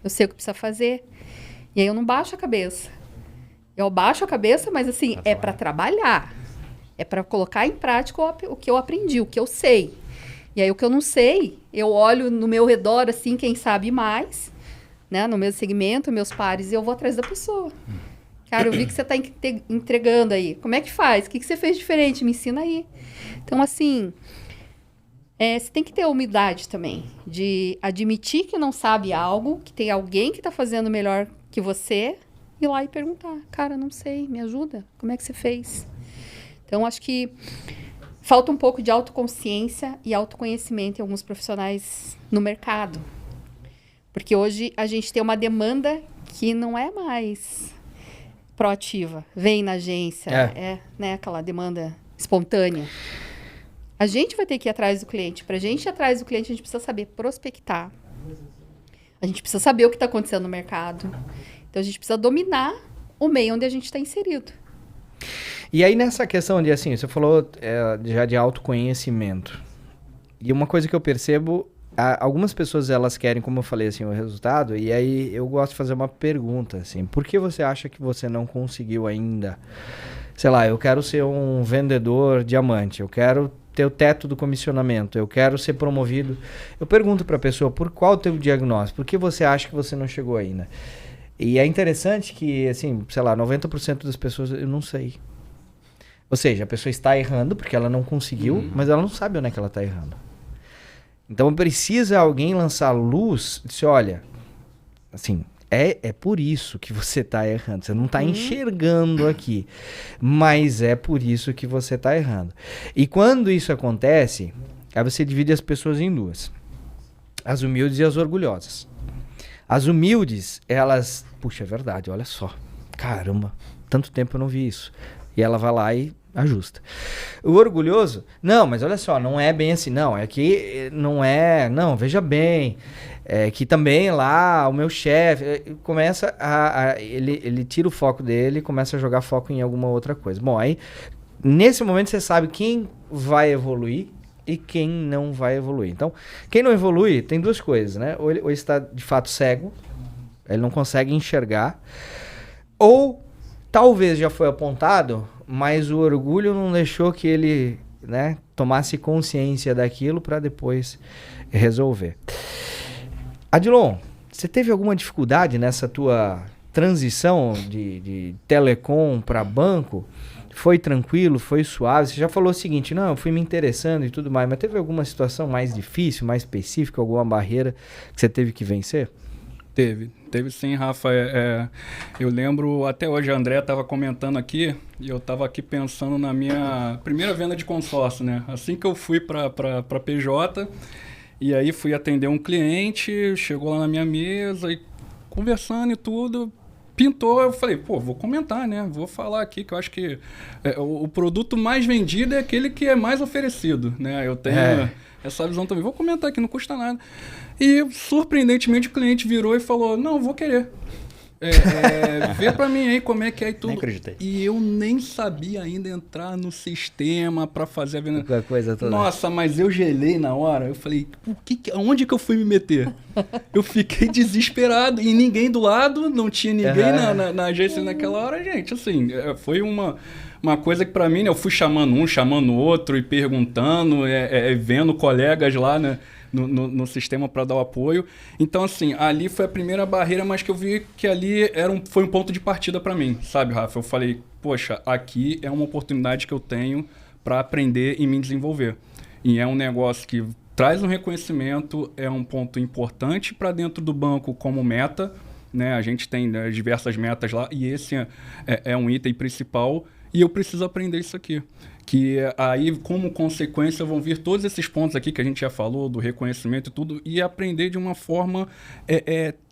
Eu sei o que precisa fazer. E aí eu não baixo a cabeça. Eu baixo a cabeça, mas assim, é para trabalhar. É para colocar em prática o que eu aprendi, o que eu sei. E aí o que eu não sei, eu olho no meu redor, assim, quem sabe mais, né? No mesmo segmento, meus pares, e eu vou atrás da pessoa. Cara, eu vi que você está entregando aí. Como é que faz? O que você fez diferente? Me ensina aí. Então, assim, você tem que ter humildade também, de admitir que não sabe algo, que tem alguém que está fazendo melhor que você, ir lá e perguntar. Cara, não sei, me ajuda? Como é que você fez? Então, acho que falta um pouco de autoconsciência e autoconhecimento em alguns profissionais no mercado. Porque hoje a gente tem uma demanda que não é mais proativa. Vem na agência, né, aquela demanda espontânea. A gente vai ter que ir atrás do cliente. Para a gente ir atrás do cliente, a gente precisa saber prospectar. A gente precisa saber o que está acontecendo no mercado. Então, a gente precisa dominar o meio onde a gente está inserido. E aí, nessa questão de, assim, você falou já de autoconhecimento. E uma coisa que eu percebo, algumas pessoas, elas querem, como eu falei, assim, o resultado. E aí, eu gosto de fazer uma pergunta, assim. Por que você acha que você não conseguiu ainda? Sei lá, eu quero ser um vendedor diamante. Eu quero ter o teto do comissionamento. Eu quero ser promovido. Eu pergunto para a pessoa, por qual o teu diagnóstico? Por que você acha que você não chegou ainda? E é interessante que, assim, sei lá, 90% das pessoas, eu não sei. Ou seja, a pessoa está errando porque ela não conseguiu, mas ela não sabe onde é que ela está errando. Então precisa alguém lançar luz e dizer, olha, assim, é por isso que você está errando. Você não está enxergando aqui, mas é por isso que você está errando. E quando isso acontece, aí você divide as pessoas em duas. As humildes e as orgulhosas. As humildes, elas... Puxa, é verdade, olha só. Caramba, tanto tempo eu não vi isso. E ela vai lá e ajusta. O orgulhoso, não, mas olha só, não é bem assim. Não, é que não é... Não, veja bem. É que também lá o meu chefe começa ele tira o foco dele e começa a jogar foco em alguma outra coisa. Bom, aí nesse momento você sabe quem vai evoluir e quem não vai evoluir. Então, quem não evolui tem duas coisas, né? Ou ele está de fato cego, ele não consegue enxergar, ou talvez já foi apontado, mas o orgulho não deixou que ele, né, tomasse consciência daquilo para depois resolver. Adilon, você teve alguma dificuldade nessa tua transição de telecom para banco? Foi tranquilo? Foi suave? Você já falou o seguinte, não, eu fui me interessando e tudo mais, mas teve alguma situação mais difícil, mais específica, alguma barreira que você teve que vencer? Teve sim, Rafa. Eu lembro, até hoje a André estava comentando aqui, e eu estava aqui pensando na minha primeira venda de consórcio, né? Assim que eu fui para PJ, e aí fui atender um cliente, chegou lá na minha mesa, e conversando e tudo, pintou, eu falei, pô, vou comentar, né? Vou falar aqui que eu acho que o produto mais vendido é aquele que é mais oferecido, né? Eu tenho essa visão também. Vou comentar aqui, não custa nada. E, surpreendentemente, o cliente virou e falou, não, vou querer. Vê pra mim aí como é que é e tudo. Nem acreditei. E eu nem sabia ainda entrar no sistema pra fazer a venda. Qualquer coisa toda. Nossa, mas eu gelei na hora. Eu falei, onde que eu fui me meter? Eu fiquei desesperado. E ninguém do lado, não tinha ninguém na agência naquela hora. Gente, assim, foi uma coisa que pra mim, né, eu fui chamando um, chamando outro e perguntando, vendo colegas lá, né, no sistema para dar o apoio. Então, assim, ali foi a primeira barreira, mas que eu vi que ali foi um ponto de partida para mim, sabe, Rafa? Eu falei, poxa, aqui é uma oportunidade que eu tenho para aprender e me desenvolver. E é um negócio que traz um reconhecimento, é um ponto importante para dentro do banco como meta, né? A gente tem diversas metas lá e esse é um item principal e eu preciso aprender isso aqui. Que aí, como consequência, vão vir todos esses pontos aqui que a gente já falou, do reconhecimento e tudo, e aprender de uma forma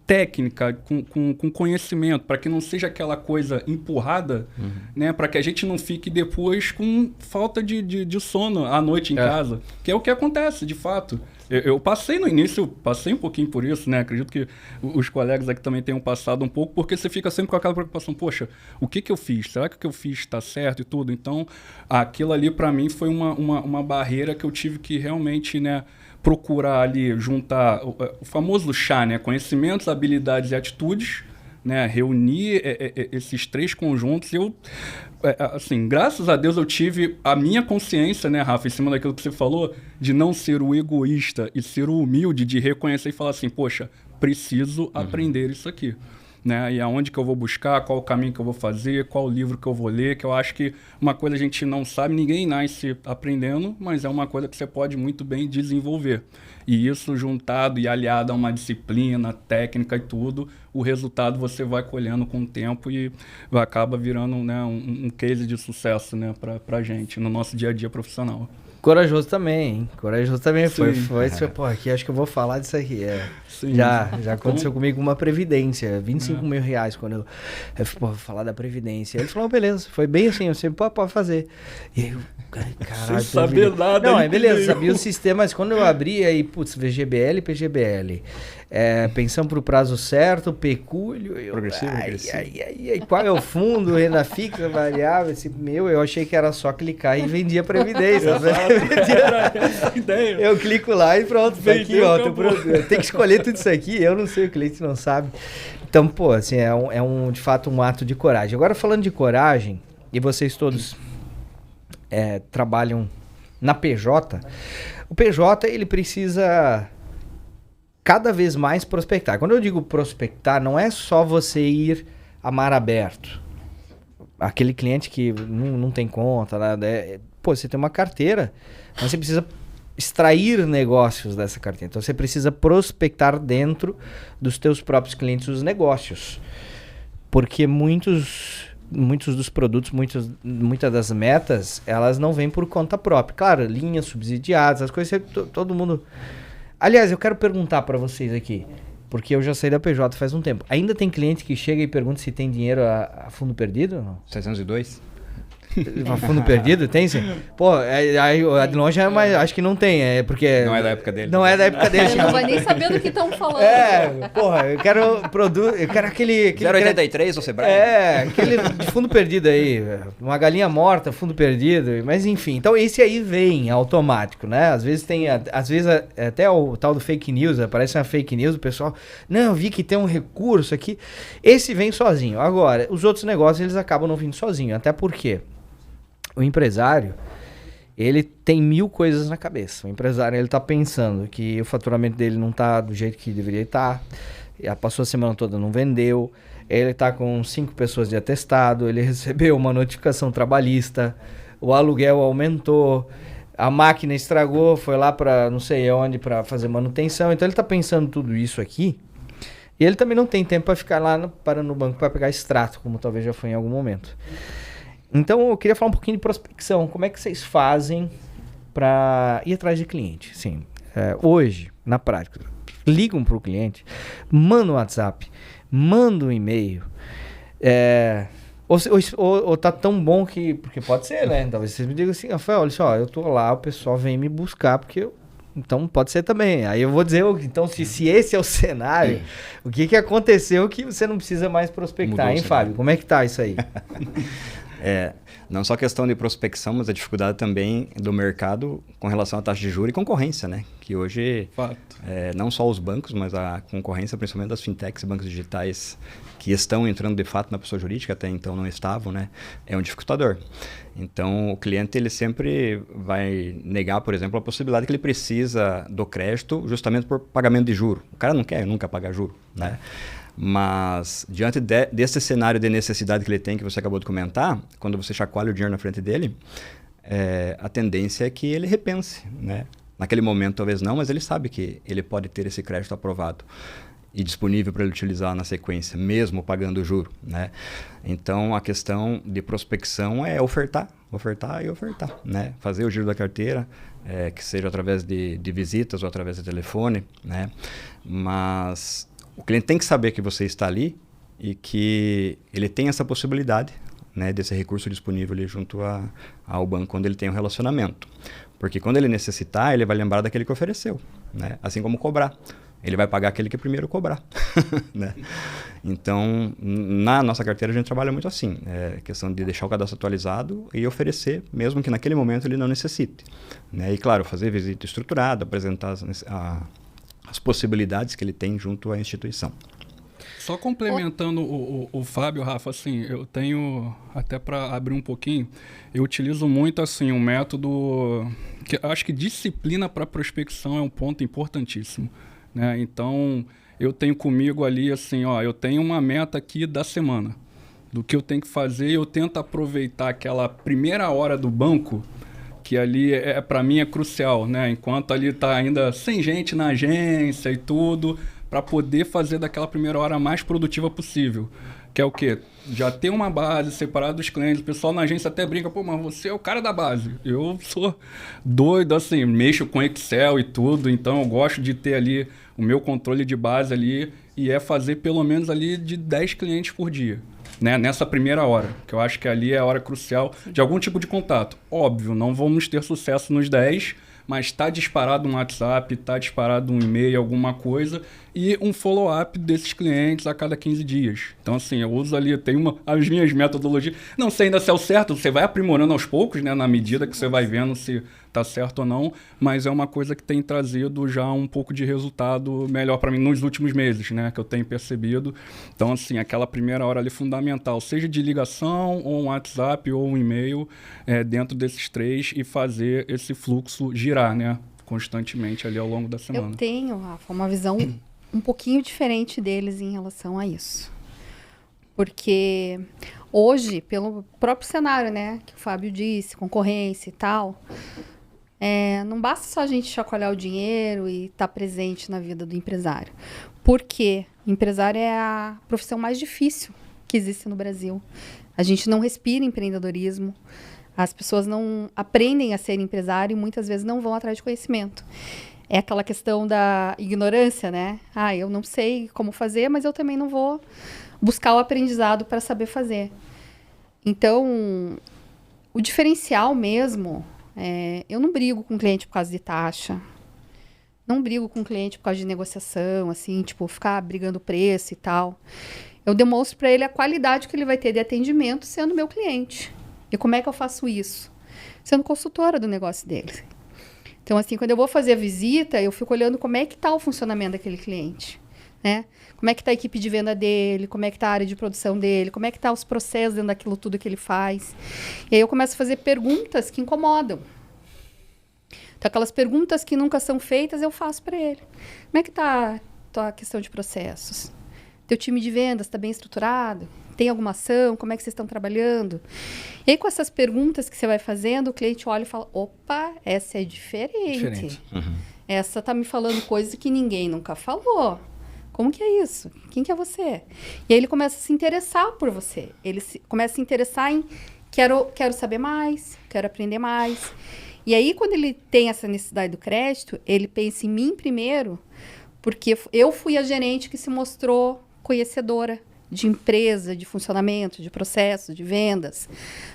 técnica, com conhecimento, para que não seja aquela coisa empurrada, né? Para que a gente não fique depois com falta de sono à noite em casa, que é o que acontece, de fato. Eu passei no início, passei um pouquinho por isso, né? Acredito que os colegas aqui também tenham passado um pouco, porque você fica sempre com aquela preocupação, poxa, o que eu fiz? Será que o que eu fiz está certo e tudo? Então, aquilo ali para mim foi uma barreira que eu tive que realmente, né, procurar ali, juntar o famoso chá, né? Conhecimentos, habilidades e atitudes, né? Reunir esses três conjuntos. Eu, assim, graças a Deus eu tive a minha consciência, né, Rafa, em cima daquilo que você falou, de não ser o egoísta e ser o humilde, de reconhecer e falar assim, poxa, preciso aprender isso aqui. Né? E aonde que eu vou buscar, qual o caminho que eu vou fazer, qual o livro que eu vou ler, que eu acho que uma coisa a gente não sabe, ninguém nasce aprendendo, mas é uma coisa que você pode muito bem desenvolver. E isso juntado e aliado a uma disciplina, técnica e tudo, o resultado você vai colhendo com o tempo e acaba virando, né, um case de sucesso, né, pra gente, no nosso dia a dia profissional. Corajoso também, hein? Corajoso também foi. Sim. Pô, aqui acho que eu vou falar disso aqui. Sim. Já aconteceu comigo uma previdência, 25 mil reais, quando eu pô, vou falar da previdência. Ele falou, beleza, foi bem assim, eu sempre, pode fazer. E aí eu, caralho. Sem saber nada. Não, beleza, sabia o sistema, mas quando eu abri aí, putz, VGBL, PGBL, pensão pro prazo certo, pecúlio, Progressivo, aí, qual é o fundo, renda fixa, variável, eu achei que era só clicar e vendia previdência. Eu clico lá e pronto, tá aqui, ó, tem que escolher tudo isso aqui, eu não sei, o cliente não sabe. Então, pô, assim, de fato um ato de coragem. Agora, falando de coragem, e vocês todos trabalham na PJ, o PJ, ele precisa cada vez mais prospectar. Quando eu digo prospectar, não é só você ir a mar aberto. Aquele cliente que não tem conta, nada, pô, você tem uma carteira, mas você precisa extrair negócios dessa carteira. Então, você precisa prospectar dentro dos teus próprios clientes os negócios. Porque muitos dos produtos, muitas das metas, elas não vêm por conta própria. Claro, linhas subsidiadas, as coisas, todo mundo... Aliás, eu quero perguntar para vocês aqui, porque eu já saí da PJ faz um tempo. Ainda tem cliente que chega e pergunta se tem dinheiro a fundo perdido ou não? 602? A fundo perdido? Tem sim? Pô, a de longe, mas acho que não tem, porque... Não é da época dele. Não é da época dele. Ele não vai nem saber do que estão falando. Porra, eu quero aquele 083 ou Sebrae? Aquele de fundo perdido aí, uma galinha morta, fundo perdido, mas enfim. Então esse aí vem automático, né? Às vezes até o tal do fake news, aparece uma fake news, o pessoal, não, eu vi que tem um recurso aqui. Esse vem sozinho. Agora, os outros negócios, eles acabam não vindo sozinho, até porque o empresário, ele tem 1000 coisas na cabeça. O empresário, ele tá pensando que o faturamento dele não tá do jeito que deveria estar. Passou a semana toda, não vendeu. Ele tá com 5 pessoas de atestado. Ele recebeu uma notificação trabalhista. O aluguel aumentou. A máquina estragou. Foi lá para não sei onde para fazer manutenção. Então, ele tá pensando tudo isso aqui. E ele também não tem tempo para ficar lá parando no banco para pegar extrato, como talvez já foi em algum momento. Então, eu queria falar um pouquinho de prospecção. Como é que vocês fazem para ir atrás de cliente? Sim, hoje, na prática, ligam para o cliente, mandam um WhatsApp, mandam um e-mail. Ou tá tão bom que... Porque pode ser, né? Talvez vocês me digam assim, Rafael, olha só, eu tô lá, o pessoal vem me buscar porque então pode ser também. Aí eu vou dizer, então se esse é o cenário, o que aconteceu que você não precisa mais prospectar, hein, Fábio? Como é que tá isso aí? Não só questão de prospecção, mas a dificuldade também do mercado com relação à taxa de juros e concorrência, né? Que hoje, não só os bancos, mas a concorrência, principalmente das fintechs e bancos digitais, que estão entrando de fato na pessoa jurídica, até então não estavam, né? É um dificultador. Então, o cliente, ele sempre vai negar, por exemplo, a possibilidade que ele precisa do crédito justamente por pagamento de juro. O cara não quer nunca pagar juro, né? Mas, diante desse cenário de necessidade que ele tem, que você acabou de comentar, quando você chacoalha o dinheiro na frente dele, a tendência é que ele repense, né? Naquele momento, talvez não, mas ele sabe que ele pode ter esse crédito aprovado e disponível para ele utilizar na sequência, mesmo pagando o juro, né? Então, a questão de prospecção é ofertar, né? Fazer o giro da carteira, que seja através de visitas ou através de telefone, né? Mas o cliente tem que saber que você está ali e que ele tem essa possibilidade, né, desse recurso disponível ali junto ao banco quando ele tem um relacionamento. Porque quando ele necessitar, ele vai lembrar daquele que ofereceu, né? Assim como cobrar. Ele vai pagar aquele que primeiro cobrar. Né? Então, na nossa carteira, a gente trabalha muito assim. Questão de deixar o cadastro atualizado e oferecer, mesmo que naquele momento ele não necessite. Né? E, claro, fazer visita estruturada, apresentar as possibilidades que ele tem junto à instituição. Só complementando o Fábio, Rafa, assim, eu tenho, até para abrir um pouquinho, eu utilizo muito assim um método que acho que disciplina para prospecção é um ponto importantíssimo, né? Então, eu tenho comigo ali assim, eu tenho uma meta aqui da semana, do que eu tenho que fazer, e eu tento aproveitar aquela primeira hora do banco, que ali para mim é crucial, né? Enquanto ali tá ainda sem gente na agência e tudo, para poder fazer daquela primeira hora a mais produtiva possível. Que é o quê? Já ter uma base separada dos clientes. O pessoal na agência até brinca, pô, mas você é o cara da base. Eu sou doido, assim, mexo com Excel e tudo, então eu gosto de ter ali o meu controle de base ali e é fazer pelo menos ali de 10 clientes por dia. Né, nessa primeira hora, que eu acho que ali é a hora crucial de algum tipo de contato. Óbvio, não vamos ter sucesso nos 10, mas está disparado um WhatsApp, está disparado um e-mail, alguma coisa, e um follow-up desses clientes a cada 15 dias. Então, assim, eu uso ali, eu tenho as minhas metodologias. Não sei ainda se é o certo, você vai aprimorando aos poucos, né, na medida que você vai vendo se está certo ou não, mas é uma coisa que tem trazido já um pouco de resultado melhor para mim nos últimos meses, né, que eu tenho percebido. Então, assim, aquela primeira hora ali fundamental, seja de ligação, ou um WhatsApp, ou um e-mail, dentro desses 3 e fazer esse fluxo girar, né, constantemente ali ao longo da semana. Eu tenho, Rafa, uma visão um pouquinho diferente deles em relação a isso. Porque hoje, pelo próprio cenário, né, que o Fábio disse, concorrência e tal, não basta só a gente chacoalhar o dinheiro e estar presente na vida do empresário. Porque o empresário é a profissão mais difícil que existe no Brasil. A gente não respira empreendedorismo, as pessoas não aprendem a ser empresário e muitas vezes não vão atrás de conhecimento. É aquela questão da ignorância, né? Eu não sei como fazer, mas eu também não vou buscar o aprendizado para saber fazer. Então, o diferencial mesmo, eu não brigo com o cliente por causa de taxa, não brigo com o cliente por causa de negociação, assim, tipo, ficar brigando preço e tal. Eu demonstro para ele a qualidade que ele vai ter de atendimento sendo meu cliente. E como é que eu faço isso? Sendo consultora do negócio dele. Então, assim, quando eu vou fazer a visita, eu fico olhando como é que está o funcionamento daquele cliente, né? Como é que está a equipe de venda dele, como é que está a área de produção dele, como é que está os processos dentro daquilo tudo que ele faz. E aí eu começo a fazer perguntas que incomodam. Então, aquelas perguntas que nunca são feitas, eu faço para ele. Como é que está a questão de processos? Teu time de vendas está bem estruturado? Tem alguma ação? Como é que vocês estão trabalhando? E aí, com essas perguntas que você vai fazendo, o cliente olha e fala, opa, essa é diferente. Uhum. Essa tá me falando coisas que ninguém nunca falou. Como que é isso? Quem que é você? E aí ele começa a se interessar por você. Ele começa a se interessar em quero saber mais, quero aprender mais. E aí, quando ele tem essa necessidade do crédito, ele pensa em mim primeiro, porque eu fui a gerente que se mostrou conhecedora de empresa, de funcionamento, de processo, de vendas.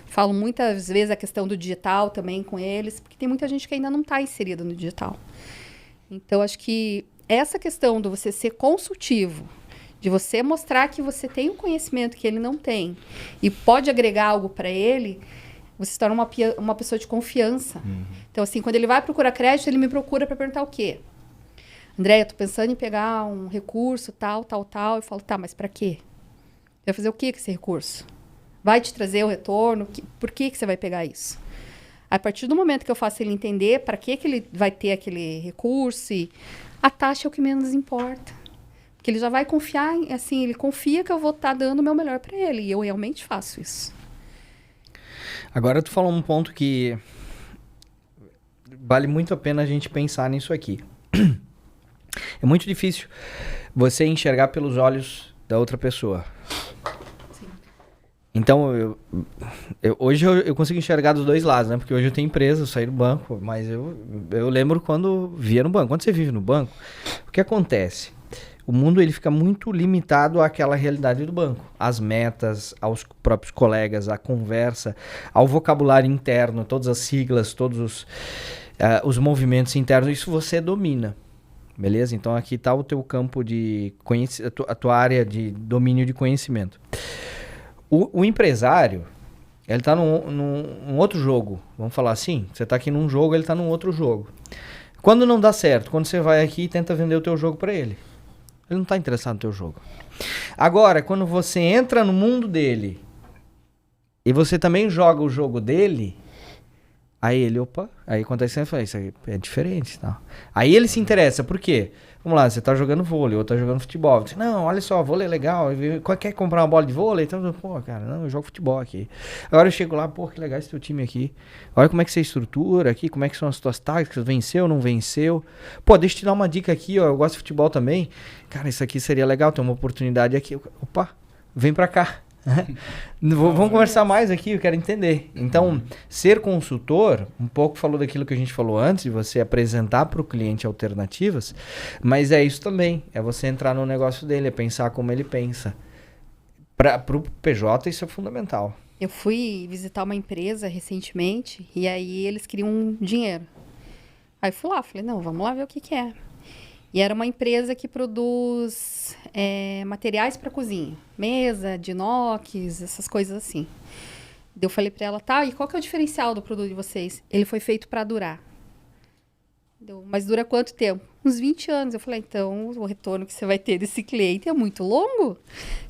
Falo muitas vezes a questão do digital também com eles, porque tem muita gente que ainda não está inserida no digital. Então, acho que essa questão de você ser consultivo, de você mostrar que você tem um conhecimento que ele não tem e pode agregar algo para ele, você se torna uma pessoa de confiança. Uhum. Então, assim, quando ele vai procurar crédito, ele me procura para perguntar o quê? André, eu tô pensando em pegar um recurso, tal. Eu falo, tá, mas para quê? Vai fazer o quê com esse recurso? Vai te trazer o retorno? Por que você vai pegar isso? A partir do momento que eu faço ele entender para que ele vai ter aquele recurso, e a taxa é o que menos importa. Porque ele já vai confiar, assim, ele confia que eu vou estar dando o meu melhor para ele. E eu realmente faço isso. Agora tu falou um ponto que vale muito a pena a gente pensar nisso aqui. É muito difícil você enxergar pelos olhos da outra pessoa. Sim. Então, hoje eu consigo enxergar dos dois lados, né? Porque hoje eu tenho empresa, eu saí do banco, mas eu lembro quando via no banco. Quando você vive no banco, o que acontece? O mundo ele fica muito limitado àquela realidade do banco. Às metas, aos próprios colegas, à conversa, ao vocabulário interno, todas as siglas, todos os movimentos internos, isso você domina. Beleza? Então aqui está o teu campo de conhecimento, a tua área de domínio de conhecimento. O empresário, ele está num outro jogo. Vamos falar assim? Você está aqui num jogo, ele está num outro jogo. Quando não dá certo, quando você vai aqui e tenta vender o teu jogo para ele, ele não está interessado no teu jogo. Agora, quando você entra no mundo dele e você também joga o jogo dele, Aí ele, opa, aí acontece, eu falei, isso aí é diferente, tal. Aí ele se interessa, por quê? Vamos lá, você tá jogando vôlei, ou tá jogando futebol. Você, não, olha só, vôlei é legal, quer comprar uma bola de vôlei? Então, pô, cara, não, eu jogo futebol aqui. Agora eu chego lá, pô, que legal esse teu time aqui. Olha como é que você estrutura aqui, como é que são as tuas táticas, venceu, não venceu. Pô, deixa eu te dar uma dica aqui, ó, eu gosto de futebol também. Cara, isso aqui seria legal, tem uma oportunidade aqui. Opa, vem pra cá. Vamos conversar mais aqui, eu quero entender. Então, ser consultor, um pouco falou daquilo que a gente falou antes, de você apresentar para o cliente alternativas, mas é isso também, é você entrar no negócio dele, é pensar como ele pensa. Para o PJ isso é fundamental. Eu fui visitar uma empresa recentemente e aí eles queriam dinheiro. Aí fui lá, falei, não, vamos lá ver o que que é. E era uma empresa que produz materiais para cozinha. Mesa, de inox, essas coisas assim. Eu falei para ela, tá, e qual que é o diferencial do produto de vocês? Ele foi feito para durar. Mas dura quanto tempo? Uns 20 anos. Eu falei, então o retorno que você vai ter desse cliente é muito longo.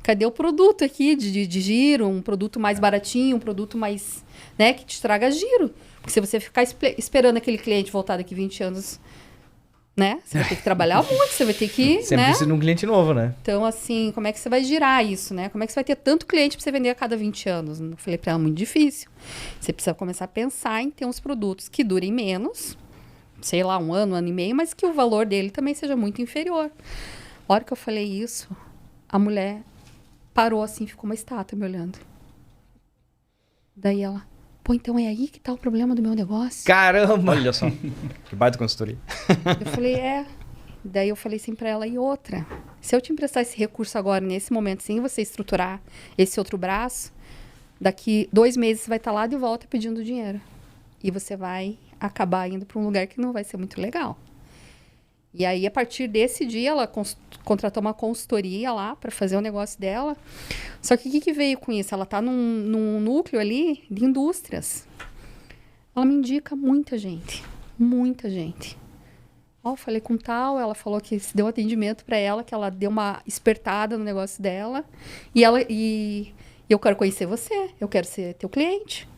Cadê o produto aqui de giro? Um produto mais baratinho, um produto mais, né, que te traga giro. Porque se você ficar esperando aquele cliente voltar daqui 20 anos... né? Você vai ter que trabalhar muito, você vai ter que, Sempre né? precisa de um cliente novo, né? Então, assim, como é que você vai girar isso, né? Como é que você vai ter tanto cliente para você vender a cada 20 anos? Eu falei para ela, muito difícil. Você precisa começar a pensar em ter uns produtos que durem menos, sei lá, um ano e meio, mas que o valor dele também seja muito inferior. A hora que eu falei isso, a mulher parou assim, ficou uma estátua me olhando. Daí ela... Pô, então é aí que tá o problema do meu negócio? Caramba! Olha só, que baita consultoria. Eu falei, Daí eu falei assim pra ela, e outra? Se eu te emprestar esse recurso agora, nesse momento, sem você estruturar esse outro braço, daqui 2 meses você vai estar lá de volta pedindo dinheiro. E você vai acabar indo pra um lugar que não vai ser muito legal. E aí, a partir desse dia, ela contratou uma consultoria lá para fazer o negócio dela. Só que o que veio com isso? Ela tá num núcleo ali de indústrias. Ela me indica muita gente. Muita gente. Eu falei com tal, ela falou que se deu atendimento para ela, que ela deu uma espertada no negócio dela. E eu quero conhecer você, eu quero ser teu cliente.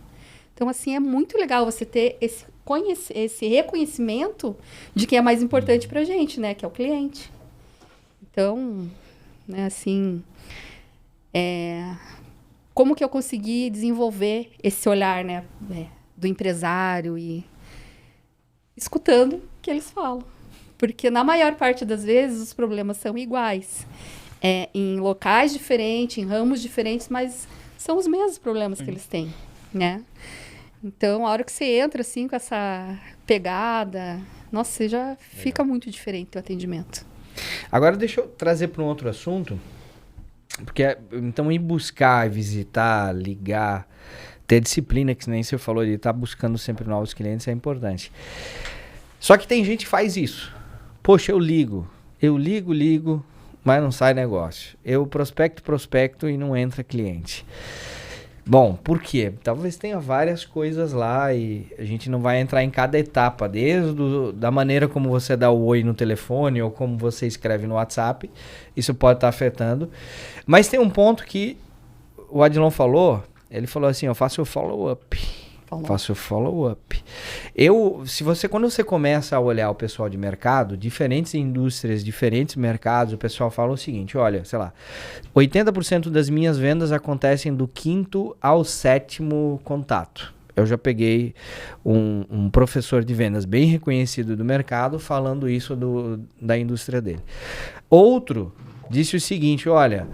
Então, assim, é muito legal você ter esse reconhecimento de quem é mais importante pra gente, né? Que é o cliente. Então, né, assim... como que eu consegui desenvolver esse olhar, né? Do empresário e... escutando o que eles falam. Porque, na maior parte das vezes, os problemas são iguais. Em locais diferentes, em ramos diferentes, mas são os mesmos problemas que eles têm, né? Então, a hora que você entra, assim, com essa pegada... Nossa, você já fica muito diferente o atendimento. Agora, deixa eu trazer para um outro assunto. Porque, então, ir buscar, visitar, ligar, ter disciplina, que nem você falou, de estar buscando sempre novos clientes, é importante. Só que tem gente que faz isso. Poxa, eu ligo, mas não sai negócio. Eu prospecto e não entra cliente. Bom, por quê? Talvez tenha várias coisas lá e a gente não vai entrar em cada etapa, desde da maneira como você dá o oi no telefone ou como você escreve no WhatsApp. Isso pode estar afetando. Mas tem um ponto que o Adilon falou, ele falou assim, eu faço o follow-up. Faço o follow-up. Quando você começa a olhar o pessoal de mercado, diferentes indústrias, diferentes mercados, o pessoal fala o seguinte, olha, sei lá, 80% das minhas vendas acontecem do 5º ao 7º contato. Eu já peguei um professor de vendas bem reconhecido do mercado falando isso da indústria dele. Outro disse o seguinte, olha...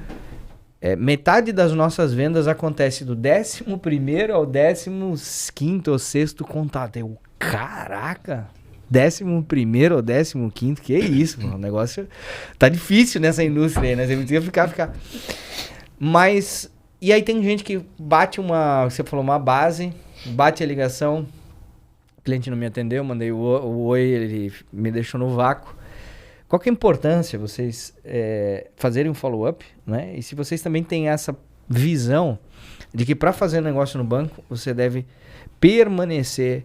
metade das nossas vendas acontece do 11º ao 15º ou 6º contato. Caraca! 11º ou 15º? Que isso, mano? O negócio tá difícil nessa indústria aí, né? Você precisa ficar... Mas... E aí tem gente que bate você falou, uma base, bate a ligação, o cliente não me atendeu, mandei o oi, ele me deixou no vácuo. Qual que é a importância vocês fazerem um follow-up, né? E se vocês também têm essa visão de que para fazer negócio no banco, você deve permanecer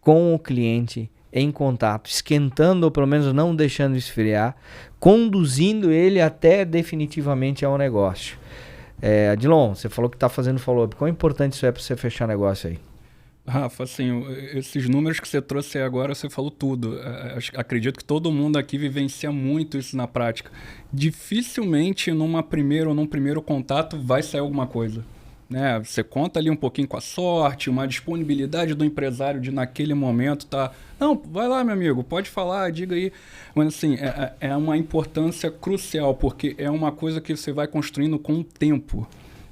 com o cliente em contato, esquentando ou pelo menos não deixando esfriar, conduzindo ele até definitivamente ao negócio. Adilon, você falou que está fazendo follow-up. Quão importante isso é para você fechar negócio aí? Rafa, assim, esses números que você trouxe aí agora, você falou tudo. Acredito que todo mundo aqui vivencia muito isso na prática. Dificilmente num primeiro contato vai sair alguma coisa. Né? Você conta ali um pouquinho com a sorte, uma disponibilidade do empresário de naquele momento tá... Não, vai lá, meu amigo, pode falar, diga aí. Mas assim, é uma importância crucial, porque é uma coisa que você vai construindo com o tempo.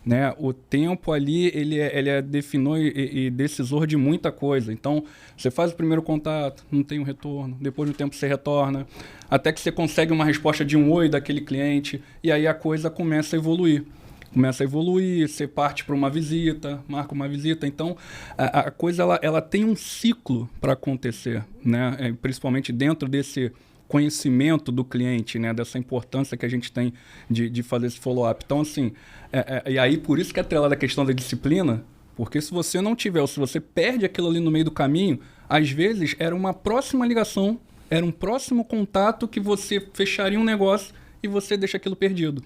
Né? O tempo ali, ele é definidor e decisor de muita coisa. Então, você faz o primeiro contato, não tem um retorno. Depois de um tempo você retorna, até que você consegue uma resposta de um oi daquele cliente, e aí a coisa começa a evoluir. Você parte para uma visita, marca uma visita. Então, a coisa ela tem um ciclo para acontecer, né? Principalmente dentro desse conhecimento do cliente, né? Dessa importância que a gente tem de fazer esse follow-up. Então, assim, e aí por isso que é atrelada a questão da disciplina, porque se você não tiver, ou se você perde aquilo ali no meio do caminho, às vezes era uma próxima ligação, era um próximo contato que você fecharia um negócio e você deixa aquilo perdido.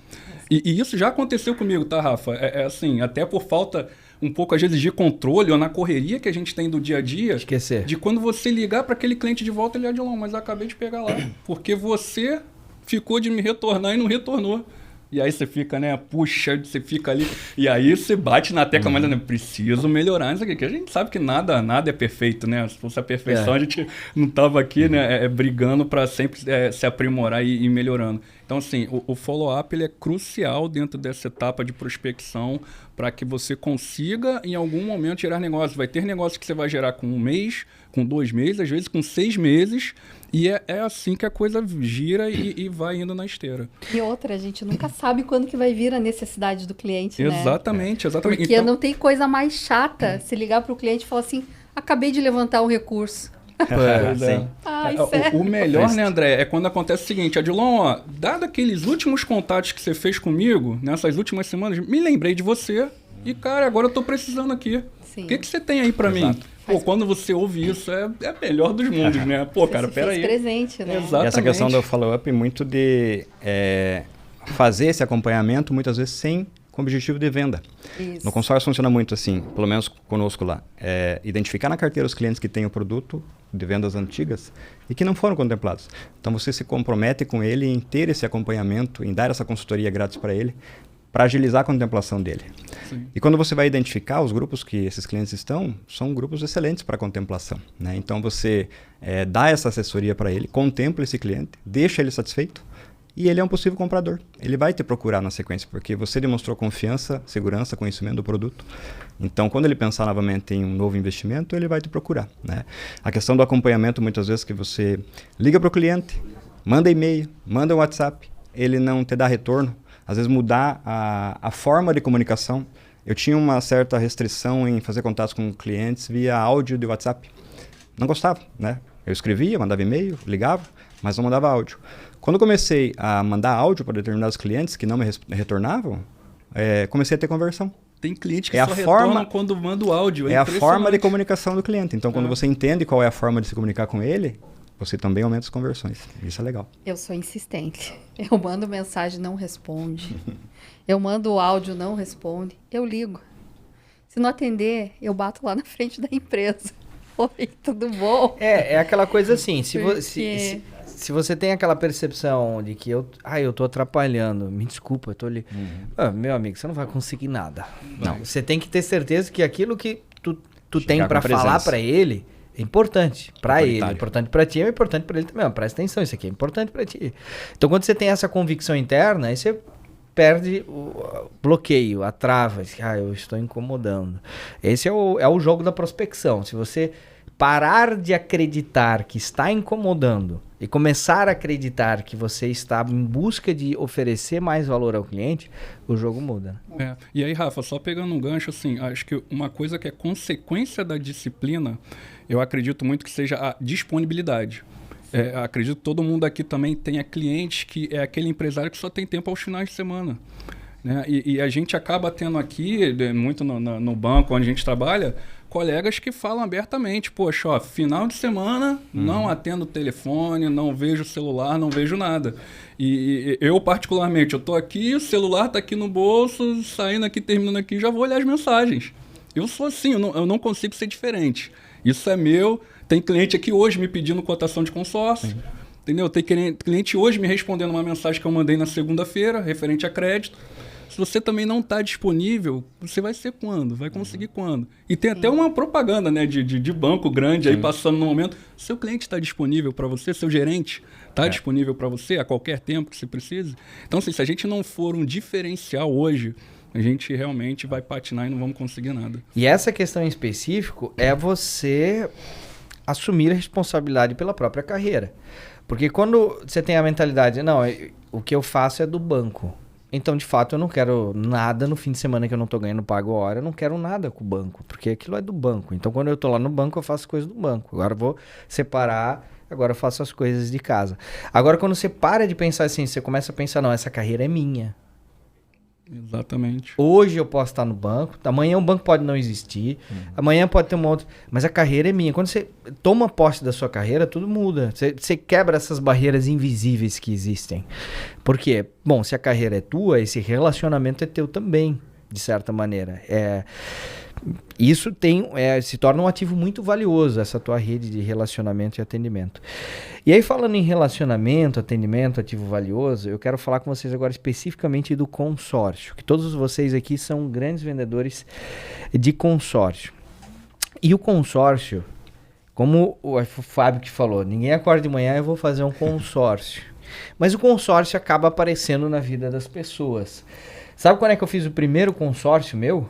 E isso já aconteceu comigo, tá, Rafa? Assim, até por falta um pouco, às vezes, de controle ou na correria que a gente tem do dia a dia. Esquecer. De quando você ligar para aquele cliente de volta, ele Adilon, mas eu acabei de pegar lá. Porque você ficou de me retornar e não retornou. E aí você fica, né? Puxa, você fica ali. E aí você bate na tecla, mas né, preciso melhorar isso aqui. Que a gente sabe que nada é perfeito, né? Se fosse a perfeição, a gente não tava aqui, né? Brigando para sempre se aprimorar e ir melhorando. Então, assim, o follow-up ele é crucial dentro dessa etapa de prospecção para que você consiga, em algum momento, gerar negócio. Vai ter negócio que você vai gerar com 1 mês, com 2 meses, às vezes com 6 meses. E é assim que a coisa gira e vai indo na esteira. E outra, a gente nunca sabe quando que vai vir a necessidade do cliente, né? Exatamente. Porque então, não tem coisa mais chata se ligar para o cliente e falar assim, acabei de levantar um recurso. Sim. Ai, sério? O melhor, né, André, é quando acontece o seguinte, Adilon, ó, dado aqueles últimos contatos que você fez comigo, nessas últimas semanas, me lembrei de você e, cara, agora eu tô precisando aqui. Sim. O que você tem aí pra mim? Pô, quando você ouve isso, é melhor dos mundos, né? Pô, cara, peraí. Presente, né? Exatamente. E essa questão do follow-up, muito de fazer esse acompanhamento, muitas vezes sem com objetivo de venda. Isso. No consórcio funciona muito assim, pelo menos conosco lá. Identificar na carteira os clientes que têm o produto de vendas antigas e que não foram contemplados. Então você se compromete com ele em ter esse acompanhamento, em dar essa consultoria grátis para ele, para agilizar a contemplação dele. Sim. E quando você vai identificar os grupos que esses clientes estão, são grupos excelentes para contemplação, né? Então você dá essa assessoria para ele, contempla esse cliente, deixa ele satisfeito e ele é um possível comprador. Ele vai te procurar na sequência, porque você demonstrou confiança, segurança, conhecimento do produto. Então, quando ele pensar novamente em um novo investimento, ele vai te procurar, né? A questão do acompanhamento, muitas vezes, que você liga para o cliente, manda e-mail, manda um WhatsApp, ele não te dá retorno. Às vezes mudar a forma de comunicação. Eu tinha uma certa restrição em fazer contatos com clientes via áudio de WhatsApp. Não gostava, né? Eu escrevia, mandava e-mail, ligava, mas não mandava áudio. Quando eu comecei a mandar áudio para determinados clientes que não me retornavam, comecei a ter conversão. Tem cliente que só retorna quando manda o áudio. É a forma de comunicação do cliente. Então, quando você entende qual é a forma de se comunicar com ele, você também aumenta as conversões. Isso é legal. Eu sou insistente. Eu mando mensagem, não responde. Eu mando áudio, não responde. Eu ligo. Se não atender, eu bato lá na frente da empresa. Oi, tudo bom? É aquela coisa assim, se você tem aquela percepção de que eu tô atrapalhando, me desculpa, eu tô ali. Meu amigo, você não vai conseguir nada. Não. Você tem que ter certeza que aquilo que tu tem para falar para ele é importante para ele, é importante para ti, é importante para ele também. Presta atenção, isso aqui é importante para ti. Então, quando você tem essa convicção interna, aí você perde o bloqueio, a trava. Eu estou incomodando. Esse é o jogo da prospecção. Se você parar de acreditar que está incomodando e começar a acreditar que você está em busca de oferecer mais valor ao cliente, o jogo muda. E aí, Rafa, só pegando um gancho, assim, acho que uma coisa que é consequência da disciplina, eu acredito muito que seja a disponibilidade. Acredito que todo mundo aqui também tenha clientes que é aquele empresário que só tem tempo aos finais de semana. Né? E a gente acaba tendo aqui, muito no banco onde a gente trabalha, colegas que falam abertamente, poxa, ó, final de semana, não atendo o telefone, não vejo o celular, não vejo nada. E eu, particularmente, eu tô aqui, o celular tá aqui no bolso, saindo aqui, terminando aqui, já vou olhar as mensagens. Eu sou assim, eu não consigo ser diferente. Isso é meu. Tem cliente aqui hoje me pedindo cotação de consórcio. Sim. Entendeu? Tem cliente hoje me respondendo uma mensagem que eu mandei na segunda-feira, referente a crédito. Se você também não está disponível, você vai ser quando? Vai conseguir quando? E tem até uma propaganda, né, de banco grande aí passando no momento. Seu cliente está disponível para você? Seu gerente está disponível para você a qualquer tempo que você precise? Então, assim, se a gente não for um diferencial hoje, a gente realmente vai patinar e não vamos conseguir nada. E essa questão em específico é você assumir a responsabilidade pela própria carreira. Porque quando você tem a mentalidade, não, o que eu faço é do banco. Então, de fato, eu não quero nada no fim de semana que eu não estou ganhando pago a hora. Eu não quero nada com o banco, porque aquilo é do banco. Então, quando eu estou lá no banco, eu faço coisas do banco. Agora eu vou separar, agora eu faço as coisas de casa. Agora, quando você para de pensar assim, você começa a pensar, não, essa carreira é minha. Exatamente. Hoje eu posso estar no banco, amanhã o banco pode não existir, amanhã pode ter uma outra, mas a carreira é minha. Quando você toma posse da sua carreira, tudo muda. Você quebra essas barreiras invisíveis que existem. Por quê? Bom, se a carreira é tua, esse relacionamento é teu também, de certa maneira. Isso se torna um ativo muito valioso, essa tua rede de relacionamento e atendimento. E aí, falando em relacionamento, atendimento, ativo valioso, eu quero falar com vocês agora especificamente do consórcio, que todos vocês aqui são grandes vendedores de consórcio. E o consórcio, como o Fábio que falou, ninguém acorda de manhã, eu vou fazer um consórcio. Mas o consórcio acaba aparecendo na vida das pessoas. Sabe quando é que eu fiz o primeiro consórcio meu?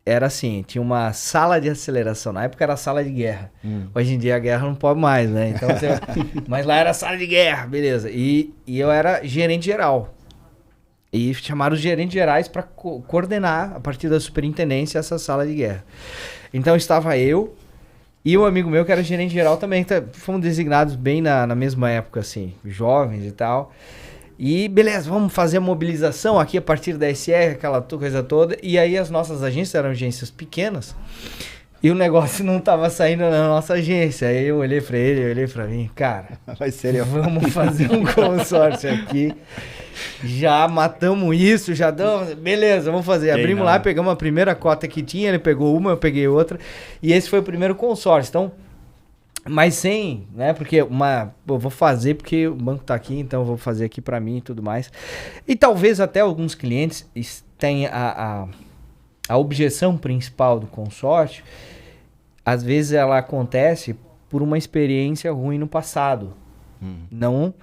Era assim, tinha uma sala de aceleração. Na época era sala de guerra. Hoje em dia a guerra não pode mais, né? Então, mas lá era sala de guerra, beleza. E eu era gerente geral. E chamaram os gerentes gerais para coordenar, a partir da superintendência, essa sala de guerra. Então estava eu e um amigo meu que era gerente geral também. Fomos designados bem na mesma época, assim, jovens e tal. E beleza, vamos fazer a mobilização aqui a partir da SR, aquela coisa toda. E aí as nossas agências eram agências pequenas e o negócio não estava saindo na nossa agência. Aí eu olhei para ele, eu olhei para mim, cara, vai ser, vamos fazer um consórcio aqui. Já matamos isso, já damos, beleza, vamos fazer. Abrimos lá, pegamos a primeira cota que tinha, ele pegou uma, eu peguei outra. E esse foi o primeiro consórcio. Então, mas sem, né, porque eu vou fazer porque o banco tá aqui, então eu vou fazer aqui para mim e tudo mais. E talvez até alguns clientes tenham a objeção principal do consórcio, às vezes ela acontece por uma experiência ruim no passado. Não,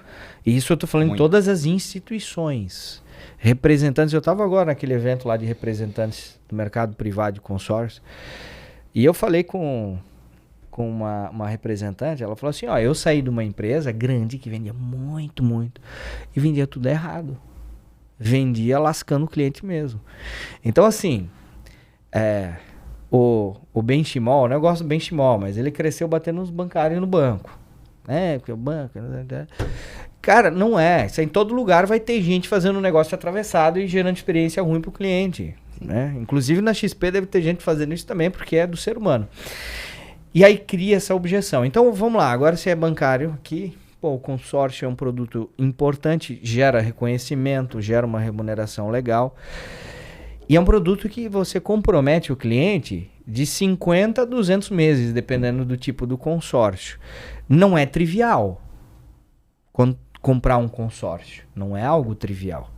isso eu tô falando em todas as instituições. Representantes, eu tava agora naquele evento lá de representantes do mercado privado de consórcio, e eu falei com uma representante, ela falou assim, ó, eu saí de uma empresa grande que vendia muito, e vendia tudo errado. Vendia lascando o cliente mesmo. Então, assim, o Benchimol, eu gosto do Benchimol, mas ele cresceu batendo nos bancários no banco. Porque o banco... Cara, não é. Isso em todo lugar vai ter gente fazendo um negócio atravessado e gerando experiência ruim pro cliente. Né? Inclusive na XP deve ter gente fazendo isso também, porque é do ser humano. E aí cria essa objeção. Então, vamos lá. Agora, se é bancário aqui, o consórcio é um produto importante, gera reconhecimento, gera uma remuneração legal. E é um produto que você compromete o cliente de 50 a 200 meses, dependendo do tipo do consórcio. Não é trivial comprar um consórcio. Não é algo trivial.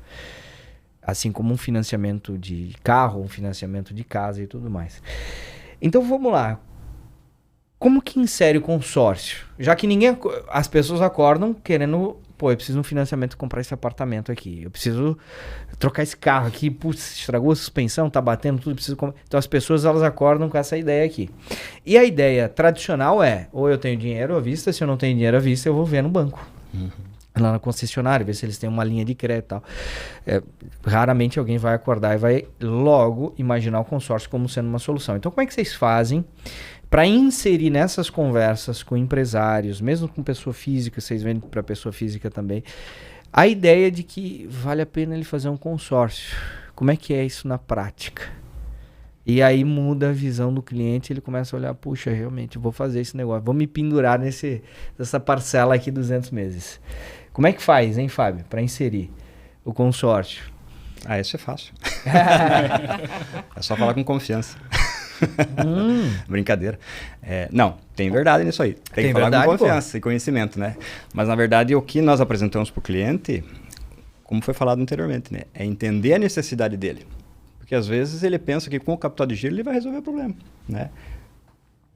Assim como um financiamento de carro, um financiamento de casa e tudo mais. Então, vamos lá. Como que insere o consórcio? Já que as pessoas acordam querendo, eu preciso de um financiamento comprar esse apartamento aqui. Eu preciso trocar esse carro aqui, putz, estragou a suspensão, tá batendo tudo, preciso comprar. Então as pessoas elas acordam com essa ideia aqui. E a ideia tradicional é, ou eu tenho dinheiro à vista, se eu não tenho dinheiro à vista, eu vou ver no banco. Lá na concessionária, ver se eles têm uma linha de crédito e tal. Raramente alguém vai acordar e vai logo imaginar o consórcio como sendo uma solução. Então como é que vocês fazem para inserir nessas conversas com empresários, mesmo com pessoa física, vocês vendem para pessoa física também, a ideia de que vale a pena ele fazer um consórcio? Como é que é isso na prática? E aí muda a visão do cliente, ele começa a olhar, puxa, realmente, vou fazer esse negócio, vou me pendurar nessa parcela aqui 200 meses. Como é que faz, hein, Fábio, para inserir o consórcio? Isso é fácil. É só falar com confiança. Brincadeira. Não, tem verdade nisso aí. Tem que falar verdade, com confiança e conhecimento, né? Mas, na verdade, o que nós apresentamos para o cliente, como foi falado anteriormente, né? É entender a necessidade dele. Porque, às vezes, ele pensa que com o capital de giro ele vai resolver o problema, né?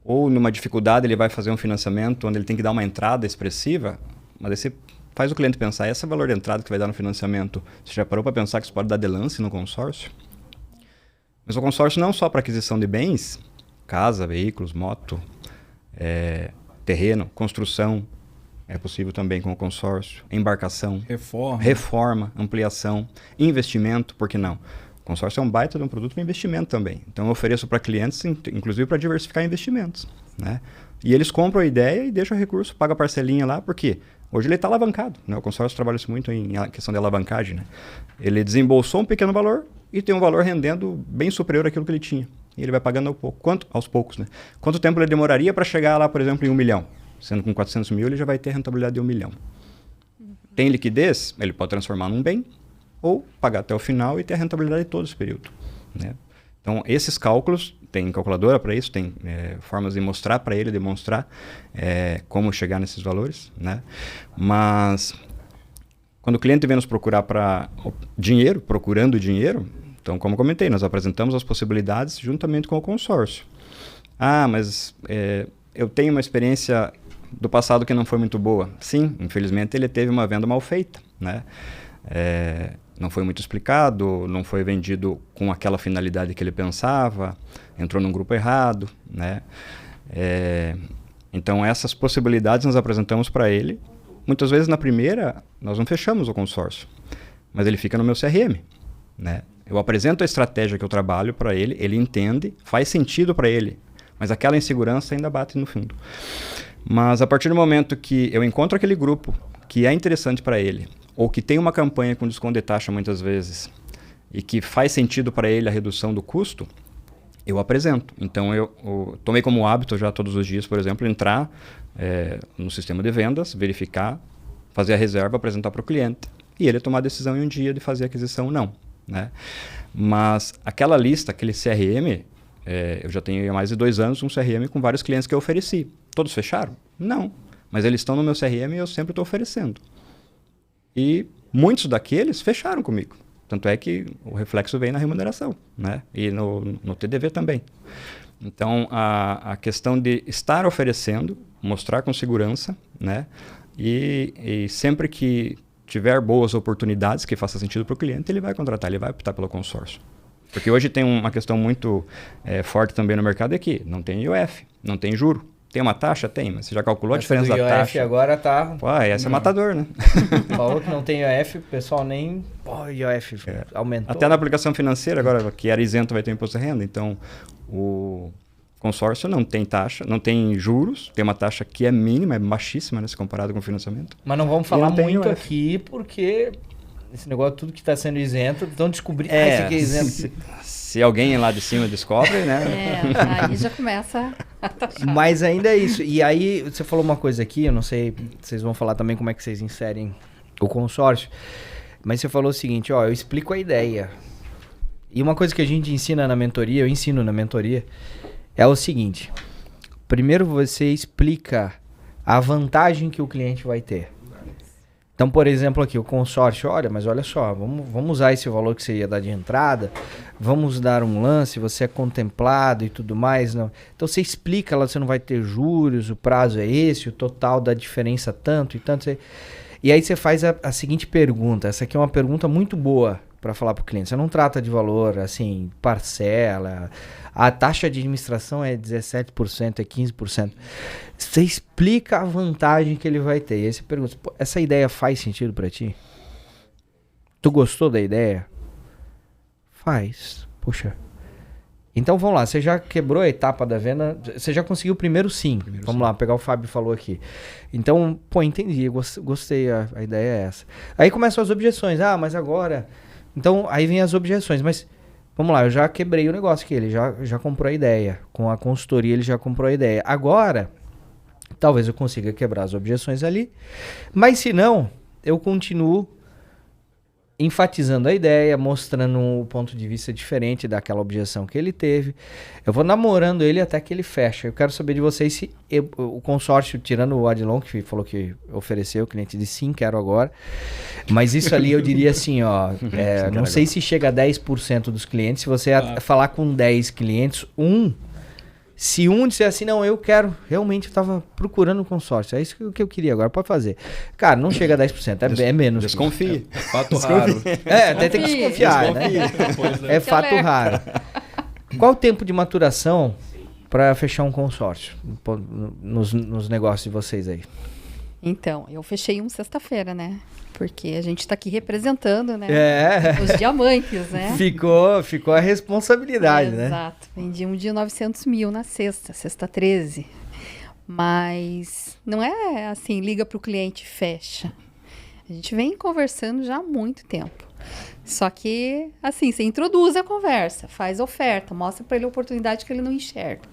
Ou, numa dificuldade, ele vai fazer um financiamento onde ele tem que dar uma entrada expressiva, mas aí você faz o cliente pensar, esse é o valor de entrada que vai dar no financiamento. Você já parou para pensar que isso pode dar de lance no consórcio? Mas o consórcio não só para aquisição de bens, casa, veículos, moto, terreno, construção, é possível também com o consórcio, embarcação, reforma, ampliação, investimento, por que não? O consórcio é um baita de um produto para investimento também. Então eu ofereço para clientes, inclusive para diversificar investimentos, né? E eles compram a ideia e deixam o recurso, paga a parcelinha lá, porque hoje ele está alavancado, né? O consórcio trabalha-se muito em questão de alavancagem, né? Ele desembolsou um pequeno valor e tem um valor rendendo bem superior àquilo que ele tinha. E ele vai pagando aos poucos, né? Quanto tempo ele demoraria para chegar lá, por exemplo, em 1 milhão? Sendo com 400 mil, ele já vai ter rentabilidade de 1 milhão. Tem liquidez? Ele pode transformar num bem ou pagar até o final e ter a rentabilidade de todo esse período, né? Então, esses cálculos, tem calculadora para isso, tem formas de mostrar para ele, demonstrar como chegar nesses valores, né? Mas, quando o cliente vem nos procurar para dinheiro, procurando dinheiro, então, como comentei, nós apresentamos as possibilidades juntamente com o consórcio. Mas eu tenho uma experiência do passado que não foi muito boa. Sim, infelizmente ele teve uma venda mal feita, né? Não foi muito explicado, não foi vendido com aquela finalidade que ele pensava, entrou num grupo errado, né? Então, essas possibilidades nós apresentamos para ele. Muitas vezes, na primeira, nós não fechamos o consórcio, mas ele fica no meu CRM, né? Eu apresento a estratégia que eu trabalho para ele, ele entende, faz sentido para ele, mas aquela insegurança ainda bate no fundo. Mas, a partir do momento que eu encontro aquele grupo que é interessante para ele, ou que tem uma campanha com desconto de taxa muitas vezes, e que faz sentido para ele a redução do custo, eu apresento. Então, eu tomei como hábito já todos os dias, por exemplo, entrar no sistema de vendas, verificar, fazer a reserva, apresentar para o cliente, e ele tomar a decisão em um dia de fazer a aquisição ou não, né? Mas aquela lista, aquele CRM, eu já tenho há mais de 2 anos um CRM com vários clientes que eu ofereci. Todos fecharam? Não. Mas eles estão no meu CRM e eu sempre estou oferecendo. E muitos daqueles fecharam comigo. Tanto é que o reflexo vem na remuneração, né? E no TDV também. Então, a questão de estar oferecendo, mostrar com segurança, né? E sempre que tiver boas oportunidades que façam sentido para o cliente, ele vai contratar, ele vai optar pelo consórcio. Porque hoje tem uma questão muito forte também no mercado, é que não tem IOF, não tem juro. Tem uma taxa? Tem, mas você já calculou a diferença da taxa? Agora tá... Essa é matador, né? Falou que não tem IOF, o pessoal nem... IOF aumentou. Até na aplicação financeira, agora que era isento, vai ter imposto de renda. Então, o consórcio não tem taxa, não tem juros, tem uma taxa que é mínima, é baixíssima, né, se comparado com o financiamento. Mas não vamos falar muito aqui, porque esse negócio, tudo que está sendo isento, estão descobrindo que isso aqui é isento. Se alguém lá de cima descobre, né? Aí já começa a taxar. Mas ainda é isso. E aí, você falou uma coisa aqui, eu não sei, vocês vão falar também como é que vocês inserem o consórcio, mas você falou o seguinte, eu explico a ideia. E uma coisa que a gente ensina na mentoria, eu ensino na mentoria, é o seguinte. Primeiro você explica a vantagem que o cliente vai ter. Então, por exemplo, aqui o consórcio, mas olha só, vamos usar esse valor que você ia dar de entrada, vamos dar um lance, você é contemplado e tudo mais. Não. Então, você explica lá, você não vai ter juros, o prazo é esse, o total da diferença tanto e tanto. E aí você faz a seguinte pergunta, essa aqui é uma pergunta muito boa para falar para o cliente. Você não trata de valor, assim, parcela, a taxa de administração é 17%, é 15%. Você explica a vantagem que ele vai ter. E aí você pergunta, essa ideia faz sentido para ti? Tu gostou da ideia? Faz. Puxa. Então vamos lá, você já quebrou a etapa da venda, você já conseguiu o primeiro sim. Vamos lá, pegar o Fábio falou aqui. Então, entendi, gostei, a ideia é essa. Aí começam as objeções, mas agora... Então, aí vem as objeções, mas vamos lá, eu já quebrei o negócio aqui, ele já comprou a ideia. Com a consultoria ele já comprou a ideia. Agora, talvez eu consiga quebrar as objeções ali, mas se não, eu continuo enfatizando a ideia, mostrando um ponto de vista diferente daquela objeção que ele teve. Eu vou namorando ele até que ele fecha. Eu quero saber de vocês se o consórcio, tirando o Adilon, que falou que ofereceu, o cliente disse sim, quero agora. Mas isso ali eu diria assim, ó, não sei se chega a 10% dos clientes. Se você falar com 10 clientes, se um disser assim, não, eu quero, realmente eu estava procurando um consórcio, é isso que eu queria agora, pode fazer. Cara, não chega a 10%, é menos. Desconfie. É fato raro. Até tem que desconfiar, né? É fato raro. Qual o tempo de maturação para fechar um consórcio nos negócios de vocês aí? Então, eu fechei sexta-feira, né? Porque a gente está aqui representando, né? Os diamantes, né? Ficou a responsabilidade, né? Exato. Vendi um de 900 mil na sexta 13. Mas não é assim, liga para o cliente e fecha. A gente vem conversando já há muito tempo. Só que, assim, você introduz a conversa, faz oferta, mostra para ele a oportunidade que ele não enxerga.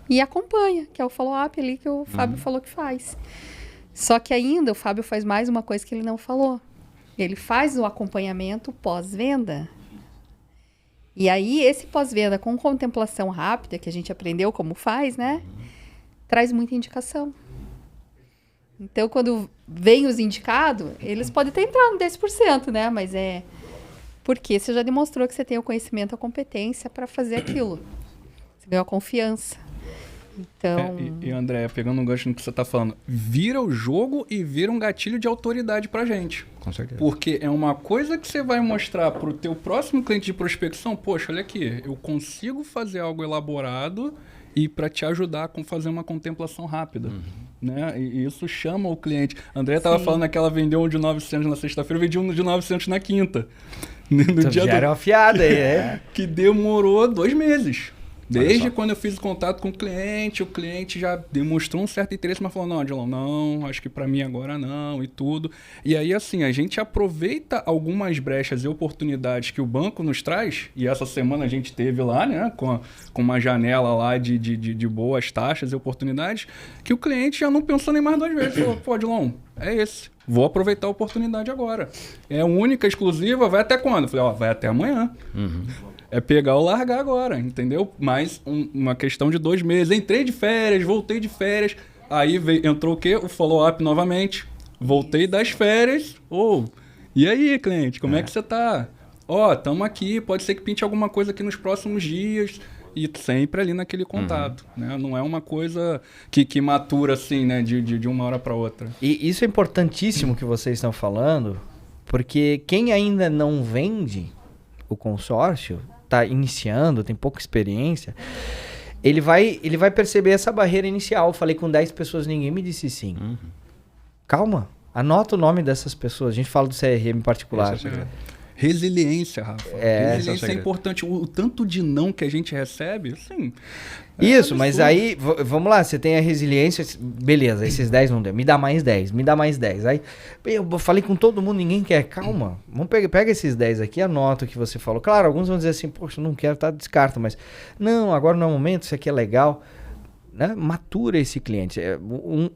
E acompanha, que é o follow-up ali que o Fábio falou que faz. Só que ainda o Fábio faz mais uma coisa que ele não falou. Ele faz o acompanhamento pós-venda. E aí, esse pós-venda com contemplação rápida, que a gente aprendeu como faz, né? Traz muita indicação. Então, quando vem os indicados, eles podem até entrar no 10%, né? Mas porque você já demonstrou que você tem o conhecimento, a competência para fazer aquilo. Você ganhou a confiança. Então... E André, pegando um gancho no que você está falando, vira o jogo e vira um gatilho de autoridade pra gente. Com certeza. Porque é uma coisa que você vai mostrar pro teu próximo cliente de prospecção, poxa, olha aqui, eu consigo fazer algo elaborado e para te ajudar a fazer uma contemplação rápida. Né? E isso chama o cliente. André estava falando que ela vendeu um de 900 na sexta-feira, eu vendi um de 900 na quinta. No dia já era uma fiada aí, né? Que demorou 2 meses. Desde quando eu fiz o contato com o cliente já demonstrou um certo interesse, mas falou, não, Adilon, não, acho que para mim agora não e tudo. E aí, assim, a gente aproveita algumas brechas e oportunidades que o banco nos traz, e essa semana a gente teve lá, né, com uma janela lá de boas taxas e oportunidades, que o cliente já não pensou nem mais 2 vezes. Falou, pô, Adilon, é esse. Vou aproveitar a oportunidade agora. É única, exclusiva, vai até quando? Eu falei, vai até amanhã. É pegar ou largar agora, entendeu? Mais uma questão de 2 meses. Entrei de férias, voltei de férias. Aí entrou o quê? O follow-up novamente. Voltei das férias. E aí, cliente, como é que você tá? Estamos aqui, pode ser que pinte alguma coisa aqui nos próximos dias. E sempre ali naquele contato, né? Não é uma coisa que matura assim, né? De uma hora para outra. E isso é importantíssimo que vocês estão falando, porque quem ainda não vende o consórcio, está iniciando, tem pouca experiência, ele vai perceber essa barreira inicial. Eu falei com 10 pessoas, ninguém me disse sim. Calma, anota o nome dessas pessoas. A gente fala do CRM em particular. Resiliência, Rafa. Resiliência é importante. O tanto de não que a gente recebe, assim... Isso, mas aí, vamos lá, você tem a resiliência, beleza, esses 10 não deu, me dá mais 10. Aí, eu falei com todo mundo, ninguém quer, calma, vamos pega esses 10 aqui, anota o que você falou. Claro, alguns vão dizer assim, poxa, não quero, descarta, mas não, agora não é o momento, isso aqui é legal, né? Matura esse cliente.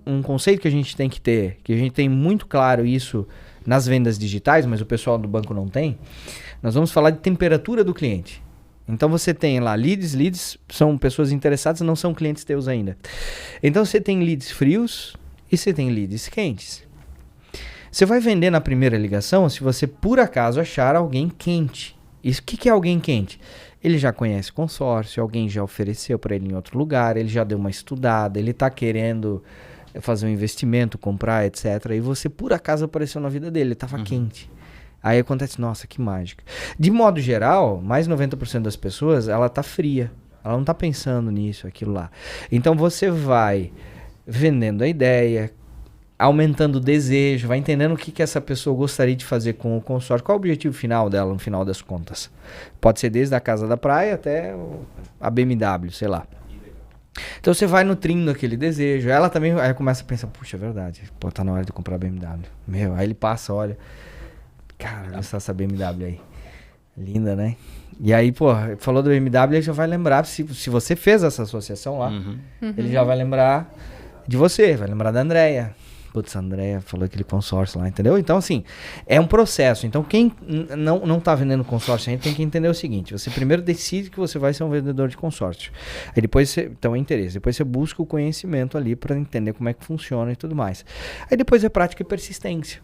Um conceito que a gente tem que ter, que a gente tem muito claro isso nas vendas digitais, mas o pessoal do banco não tem, nós vamos falar de temperatura do cliente. Então você tem lá leads são pessoas interessadas, não são clientes teus ainda. Então você tem leads frios e você tem leads quentes. Você vai vender na primeira ligação se você por acaso achar alguém quente. Isso, o que é alguém quente? Ele já conhece consórcio, alguém já ofereceu para ele em outro lugar, ele já deu uma estudada, ele está querendo fazer um investimento, comprar, etc. E você por acaso apareceu na vida dele, ele estava quente. Aí acontece, nossa, que mágica. De modo geral, mais 90% das pessoas, ela tá fria. Ela não tá pensando nisso, aquilo lá. Então você vai vendendo a ideia, aumentando o desejo, vai entendendo o que essa pessoa gostaria de fazer com o consórcio. Qual é o objetivo final dela, no final das contas? Pode ser desde a casa da praia até a BMW, sei lá. Então você vai nutrindo aquele desejo. Ela também aí começa a pensar, puxa, é verdade. Pô, tá na hora de comprar a BMW. Aí ele passa, olha... Cara, olha só essa BMW aí. Linda, né? E aí, pô, falou do BMW, ele já vai lembrar, se você fez essa associação lá, ele já vai lembrar de você, vai lembrar da Andréia, Putz, a Andrea falou aquele consórcio lá, entendeu? Então, assim, é um processo. Então, quem não tá vendendo consórcio ainda tem que entender o seguinte: você primeiro decide que você vai ser um vendedor de consórcio. Aí depois você, então é interesse. Depois você busca o conhecimento ali para entender como é que funciona e tudo mais. Aí depois é prática e persistência.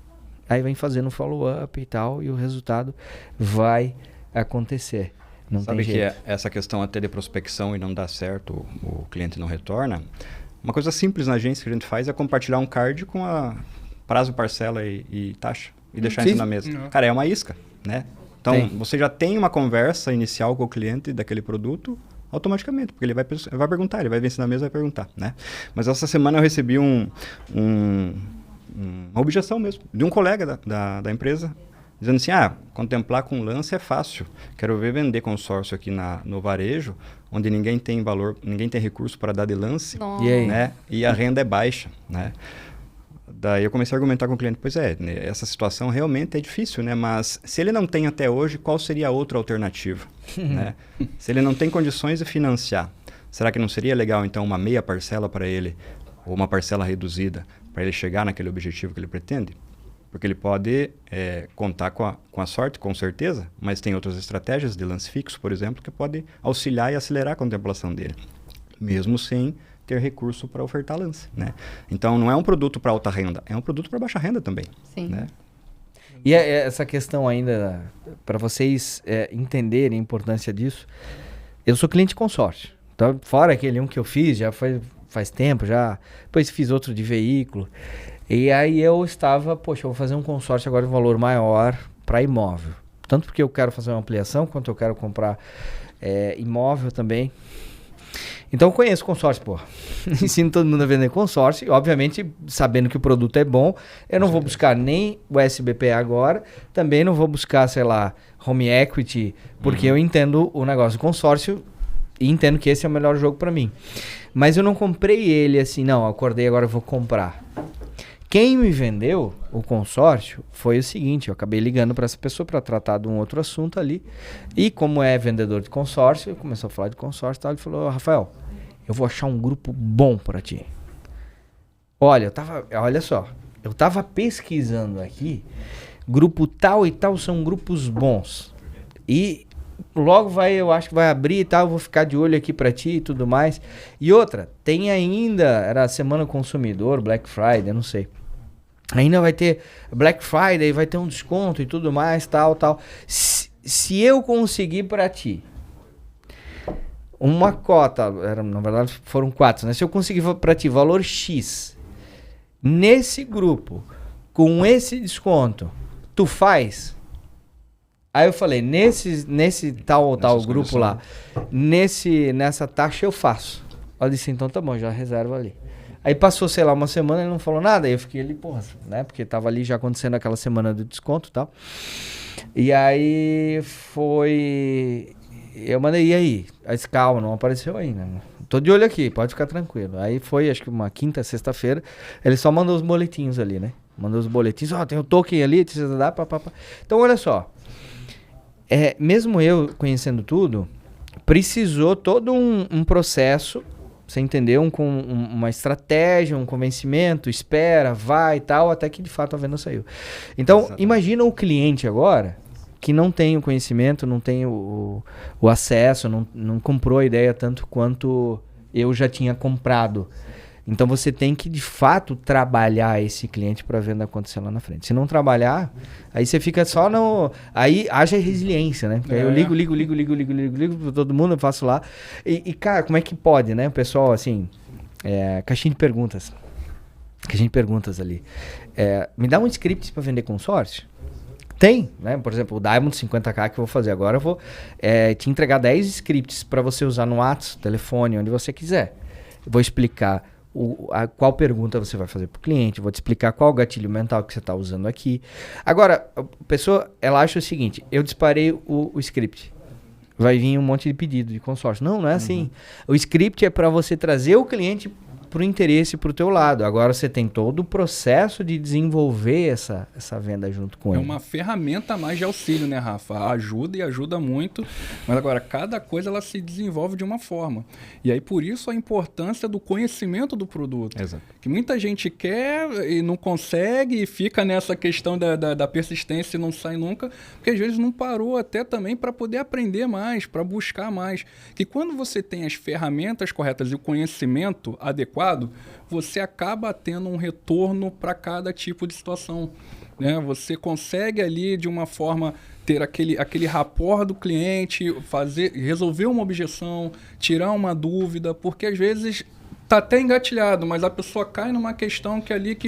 Aí vem fazendo follow-up e tal, e o resultado vai acontecer. Não Sabe tem que jeito. essa questão até de prospecção e não dá certo, o cliente não retorna? Uma coisa simples na agência que a gente faz é compartilhar um card com a prazo, parcela e taxa e deixar isso na mesa. Não. Cara, é uma isca, né? Então, Sim. você já tem uma conversa inicial com o cliente daquele produto automaticamente, porque ele vai perguntar, ele vai vencer na mesa e vai perguntar, né? Mas essa semana eu recebi uma objeção mesmo, de um colega da empresa, dizendo assim, contemplar com lance é fácil. Quero ver vender consórcio aqui no varejo, onde ninguém tem valor, ninguém tem recurso para dar de lance, Nossa. E aí? né? E a renda é baixa, né? Daí eu comecei a argumentar com o cliente, pois é, né, essa situação realmente é difícil, né? Mas se ele não tem até hoje, qual seria a outra alternativa, né? Se ele não tem condições de financiar, será que não seria legal então uma meia parcela para ele, ou uma parcela reduzida, para ele chegar naquele objetivo que ele pretende? Porque ele pode contar com a sorte, com certeza, mas tem outras estratégias de lance fixo, por exemplo, que pode auxiliar e acelerar a contemplação dele, mesmo sem ter recurso para ofertar lance, né? Então, não é um produto para alta renda, é um produto para baixa renda também. Sim. Né? E essa questão ainda, para vocês entenderem a importância disso, eu sou cliente de consórcio. Então, fora aquele um que eu fiz, já faz tempo, já depois fiz outro de veículo. E aí eu estava, poxa, eu vou fazer um consórcio agora de valor maior para imóvel. Tanto porque eu quero fazer uma ampliação, quanto eu quero comprar imóvel também. Então eu conheço consórcio, pô. Ensino todo mundo a vender consórcio. E, obviamente, sabendo que o produto é bom, eu não vou buscar nem o SBP agora. Também não vou buscar, sei lá, home equity, porque eu entendo o negócio do consórcio e entendo que esse é o melhor jogo para mim. Mas eu não comprei ele assim, não, acordei agora eu vou comprar. Quem me vendeu o consórcio foi o seguinte, eu acabei ligando para essa pessoa para tratar de um outro assunto ali. E como é vendedor de consórcio, começou a falar de consórcio e tal, ele falou, Rafael, eu vou achar um grupo bom para ti. Olha só, eu tava pesquisando aqui, grupo tal e tal são grupos bons. E logo eu acho que vai abrir e tal, eu vou ficar de olho aqui para ti e tudo mais. E outra, tem ainda, era a Semana Consumidor, Black Friday, eu não sei. Ainda vai ter Black Friday, vai ter um desconto e tudo mais, tal. Se eu conseguir para ti uma cota, na verdade foram 4, né? Se eu conseguir para ti valor X nesse grupo, com esse desconto, tu faz? Aí eu falei, nesse tal grupo lá, nessa taxa eu faço. Ela disse, então tá bom, já reserva ali. Aí passou, sei lá, uma semana, ele não falou nada, aí eu fiquei ali, porra, né? Porque tava ali já acontecendo aquela semana do desconto e tal. E aí eu mandei, e aí? Aí disse, calma, não apareceu ainda. Tô de olho aqui, pode ficar tranquilo. Aí foi, acho que uma quinta, sexta-feira, ele só mandou os boletins ali, né? Mandou os boletins, tem o token ali, precisa dar, papapá. Então, olha só. Mesmo eu conhecendo tudo, precisou todo um processo, você entendeu? Com uma estratégia, um convencimento, espera, vai e tal, até que de fato a venda saiu. Então, exatamente. Imagina o cliente agora, que não tem o conhecimento, não tem o acesso, não comprou a ideia tanto quanto eu já tinha comprado. Então você tem que de fato trabalhar esse cliente para a venda acontecer lá na frente. Se não trabalhar, aí você fica só no... Aí haja resiliência, né? Porque aí eu ligo para todo mundo, eu faço lá. E cara, como é que pode, né? O pessoal, assim, caixinha de perguntas. Caixinha de perguntas ali. Me dá um script para vender consórcio? Tem, né? Por exemplo, o Diamond 50k que eu vou fazer agora, eu vou te entregar 10 scripts para você usar no WhatsApp, telefone, onde você quiser. Eu vou explicar qual pergunta você vai fazer para o cliente, vou te explicar qual o gatilho mental que você está usando aqui. Agora, a pessoa, ela acha o seguinte, eu disparei o script, vai vir um monte de pedido de consórcio. Não é assim. O script é para você trazer o cliente pro interesse pro teu lado. Agora você tem todo o processo de desenvolver essa venda junto com É ele. uma ferramenta a mais de auxílio, né, Rafa? Ajuda e ajuda muito, mas agora cada coisa ela se desenvolve de uma forma. E aí por isso a importância do conhecimento do produto. Exato. Que muita gente quer e não consegue e fica nessa questão da persistência e não sai nunca, porque às vezes não parou até também para poder aprender mais, para buscar mais. Que quando você tem as ferramentas corretas e o conhecimento adequado, você acaba tendo um retorno para cada tipo de situação. Né? Você consegue ali, de uma forma, ter aquele rapport do cliente, resolver uma objeção, tirar uma dúvida, porque às vezes tá até engatilhado, mas a pessoa cai numa questão que ali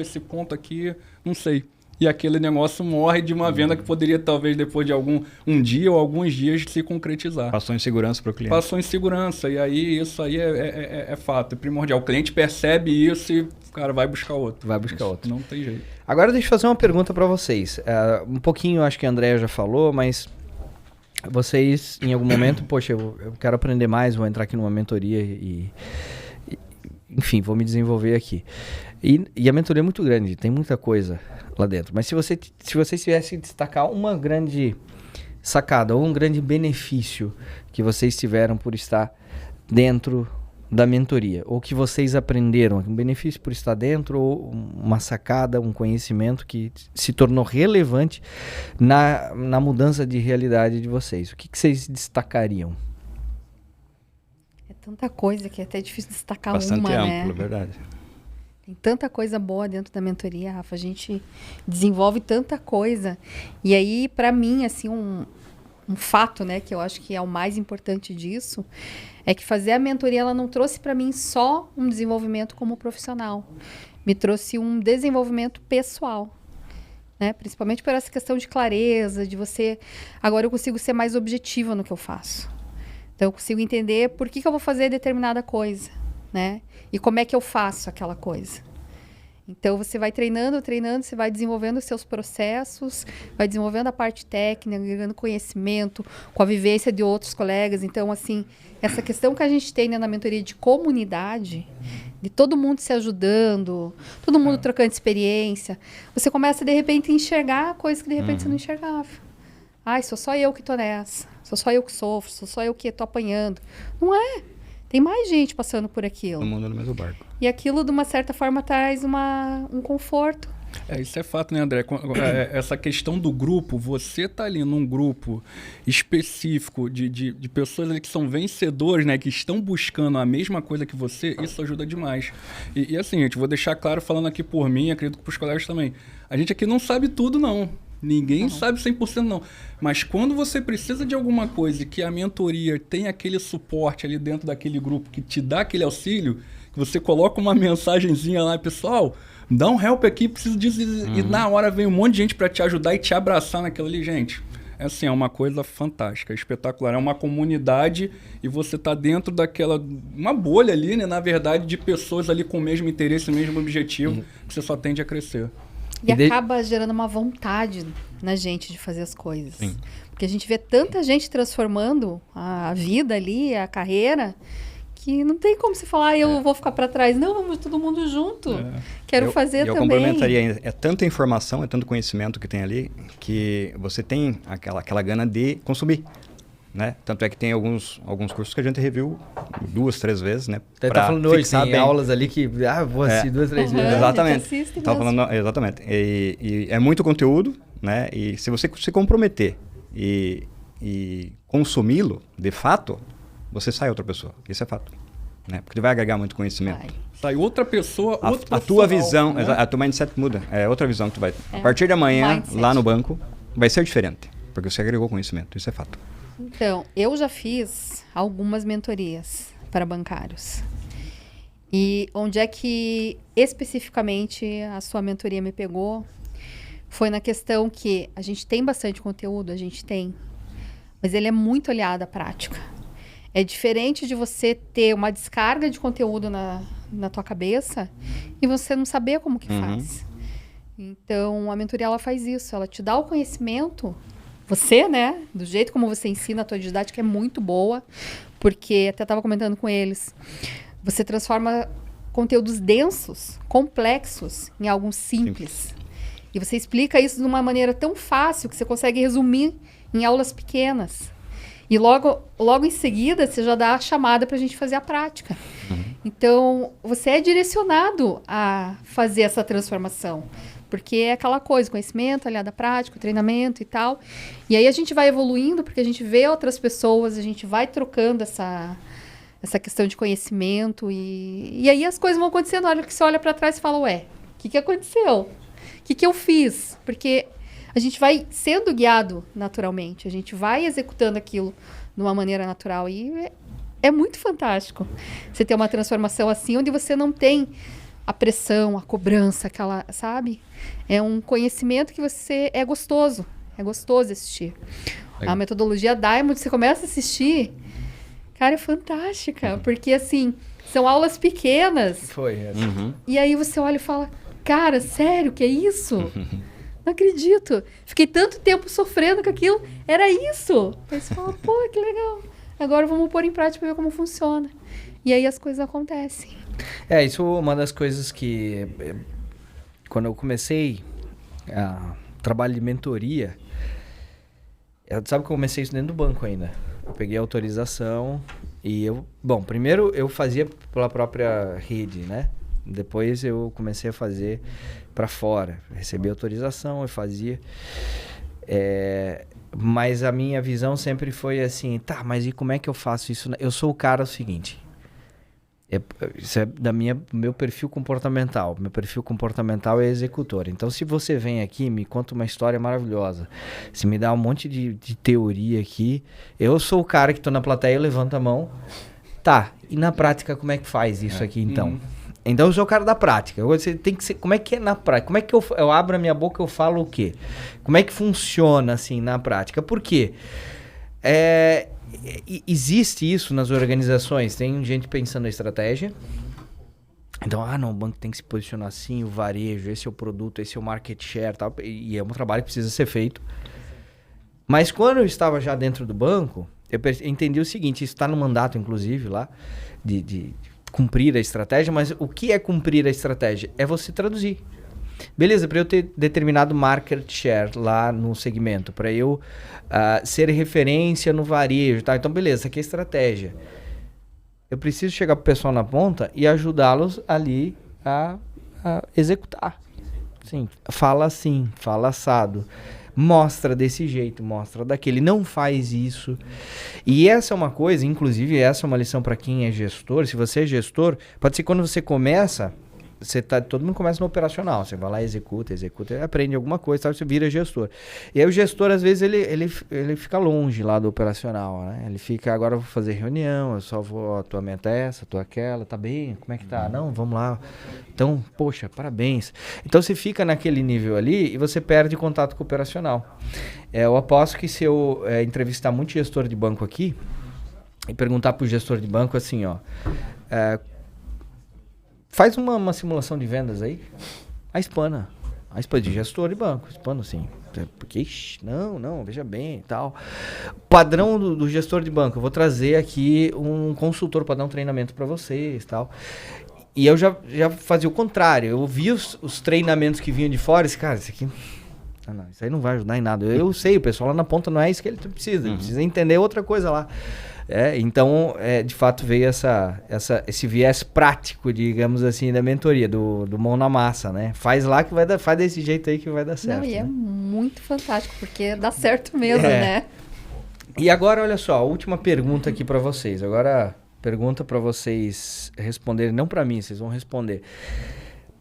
esse ponto aqui, não sei. E aquele negócio morre de uma venda que poderia, talvez, depois de um dia ou alguns dias, se concretizar. Passou insegurança para o cliente. Passou insegurança. E aí, isso aí é fato, é primordial. O cliente percebe isso e o cara vai buscar outro. Vai buscar outro. Não tem jeito. Agora deixa eu fazer uma pergunta para vocês. Um pouquinho, acho que a Andrea já falou, mas vocês, em algum momento, poxa, eu quero aprender mais, vou entrar aqui numa mentoria enfim, vou me desenvolver aqui. E a mentoria é muito grande, tem muita coisa lá dentro. Mas se vocês tivessem que destacar uma grande sacada ou um grande benefício que vocês tiveram por estar dentro da mentoria, ou que vocês aprenderam, um benefício por estar dentro, ou uma sacada, um conhecimento que se tornou relevante na mudança de realidade de vocês, o que vocês destacariam? É tanta coisa que é até difícil destacar Bastante uma, amplo, né? verdade. Tem tanta coisa boa dentro da mentoria, Rafa. A gente desenvolve tanta coisa. E aí, para mim, assim, um fato, né, que eu acho que é o mais importante disso, é que fazer a mentoria, ela não trouxe para mim só um desenvolvimento como profissional. Me trouxe um desenvolvimento pessoal, né? Principalmente por essa questão de clareza, de você... Agora eu consigo ser mais objetiva no que eu faço. Então, eu consigo entender por que eu vou fazer determinada coisa, né? E como é que eu faço aquela coisa. Então, você vai treinando, você vai desenvolvendo os seus processos, vai desenvolvendo a parte técnica, ganhando conhecimento, com a vivência de outros colegas. Então, assim, essa questão que a gente tem, né, na mentoria de comunidade, de todo mundo se ajudando, todo mundo trocando experiência, você começa, de repente, a enxergar coisas que, de repente, você não enxergava. Ai, sou só eu que tô nessa. Sou só eu que sofro. Sou só eu que tô apanhando. Não é. Tem mais gente passando por aquilo. Todo mundo no mesmo barco. E aquilo, de uma certa forma, traz um conforto. Isso é fato, né, André? Essa questão do grupo, você tá ali num grupo específico de pessoas ali que são vencedores, né, que estão buscando a mesma coisa que você, isso ajuda demais. E assim, gente, vou deixar claro, falando aqui por mim, acredito que pros colegas também, a gente aqui não sabe tudo, não. Ninguém sabe 100% não. Mas quando você precisa de alguma coisa e que a mentoria tem aquele suporte ali dentro daquele grupo que te dá aquele auxílio, que você coloca uma mensagenzinha lá, pessoal, dá um help aqui, preciso disso. E na hora vem um monte de gente para te ajudar e te abraçar naquilo ali, gente. É assim, é uma coisa fantástica, espetacular. É uma comunidade e você tá dentro uma bolha ali, né, na verdade, de pessoas ali com o mesmo interesse, o mesmo objetivo, que você só tende a crescer. E acaba gerando uma vontade na gente de fazer as coisas. Sim. Porque a gente vê tanta gente transformando a vida ali, a carreira, que não tem como se falar, eu vou ficar para trás. Não, vamos todo mundo junto. Quero fazer também. Eu complementaria ainda. É tanta informação, é tanto conhecimento que tem ali, que você tem aquela gana de consumir. Né? Tanto é que tem alguns cursos que a gente reviu 2, 3 vezes, né? Você tá falando hoje, tem aulas ali que vou assistir 2, 3 vezes. Exatamente. Exatamente. E é muito conteúdo, né? E se você se comprometer e consumi-lo, de fato, você sai outra pessoa. Isso é fato. Né? Porque vai agregar muito conhecimento. Sai outra pessoa, a tua visão, né? A tua mindset muda. É outra visão que tu vai ter. A partir de amanhã, lá no banco, vai ser diferente. Porque você agregou conhecimento. Isso é fato. Então, eu já fiz algumas mentorias para bancários. E onde é que especificamente a sua mentoria me pegou? Foi na questão que a gente tem bastante conteúdo, a gente tem, mas ele é muito aliado à prática. É diferente de você ter uma descarga de conteúdo na tua cabeça e você não saber como que faz. Então, a mentoria ela faz isso, ela te dá o conhecimento. Você, né, do jeito como você ensina, a tua didática é muito boa, porque até estava comentando com eles. Você transforma conteúdos densos, complexos, em algo simples. E você explica isso de uma maneira tão fácil que você consegue resumir em aulas pequenas. E logo em seguida, você já dá a chamada para a gente fazer a prática. Então, você é direcionado a fazer essa transformação. Porque é aquela coisa, conhecimento aliado à prática, treinamento e tal. E aí a gente vai evoluindo, porque a gente vê outras pessoas, a gente vai trocando essa questão de conhecimento. E aí as coisas vão acontecendo. Olha que você olha para trás e fala, ué, o que aconteceu? O que eu fiz? Porque a gente vai sendo guiado naturalmente. A gente vai executando aquilo de uma maneira natural. E é muito fantástico você ter uma transformação assim, onde você não tem a pressão, a cobrança, aquela, sabe? É um conhecimento que você... É gostoso assistir. Legal. A metodologia Diamond, você começa a assistir, cara, é fantástica. Porque, assim, são aulas pequenas. E aí você olha e fala, cara, sério, que é isso? Não acredito. Fiquei tanto tempo sofrendo com aquilo. Era isso. Aí você fala, pô, que legal. Agora vamos pôr em prática para ver como funciona. E aí as coisas acontecem. Isso é uma das coisas que... Quando eu comecei trabalho de mentoria, sabe que eu comecei isso dentro do banco ainda. Eu peguei a autorização e primeiro eu fazia pela própria rede, né? Depois eu comecei a fazer para fora. Recebi autorização, eu fazia. Mas a minha visão sempre foi assim, tá, mas e como é que eu faço isso? Eu sou o cara seguinte, isso é do meu perfil comportamental. Meu perfil comportamental é executor. Então, se você vem aqui e me conta uma história maravilhosa, se me dá um monte de teoria aqui, eu sou o cara que tô na plateia, eu levanto a mão. Tá, e na prática como é que faz isso aqui então? Então eu sou o cara da prática. Você tem que ser, como é que é na prática? Como é que eu abro a minha boca e eu falo o quê? Como é que funciona assim na prática? Por quê? Existe isso nas organizações. Tem gente pensando na estratégia. Então, o banco tem que se posicionar assim, o varejo, esse é o produto, esse é o market share, tal, e é um trabalho que precisa ser feito. Mas quando eu estava já dentro do banco, eu entendi o seguinte, isso está no mandato, inclusive, lá, de cumprir a estratégia, mas o que é cumprir a estratégia? É você traduzir. Beleza, para eu ter determinado market share lá no segmento, para eu ser referência no varejo, tá? Então, beleza, aqui é a estratégia. Eu preciso chegar pro pessoal na ponta e ajudá-los ali a executar. Sim, fala assim, fala assado. Mostra desse jeito, mostra daquele. Não faz isso. E essa é uma coisa, inclusive, essa é uma lição para quem é gestor. Se você é gestor, pode ser que quando você começa, todo mundo começa no operacional. Você vai lá, executa, aprende alguma coisa, sabe? Você vira gestor. E aí o gestor, às vezes, ele fica longe lá do operacional, né? Ele fica, agora eu vou fazer reunião, eu só vou, a tua meta é essa, a tua aquela, tá bem? Como é que tá? Não, vamos lá. Então, poxa, parabéns. Então você fica naquele nível ali e você perde contato com o operacional. Eu aposto que se eu entrevistar muito gestor de banco aqui e perguntar pro gestor de banco assim, faz uma simulação de vendas aí. A Hispana de gestor de banco. Hispana, sim. Porque, não, veja bem e tal. Padrão do gestor de banco. Eu vou trazer aqui um consultor para dar um treinamento para vocês e tal. E eu já fazia o contrário. Eu via os treinamentos que vinham de fora. Esse cara, isso aqui... Não, isso aí não vai ajudar em nada. Eu sei, o pessoal lá na ponta não é isso que ele precisa. Ele precisa entender outra coisa lá. Então, de fato, veio esse viés prático, digamos assim, da mentoria, do mão na massa, né? Faz lá que faz desse jeito aí que vai dar certo. Não, e né? é muito fantástico, porque dá certo mesmo, né? E agora, olha só, a última pergunta aqui para vocês. Agora, pergunta para vocês responderem, não para mim, vocês vão responder.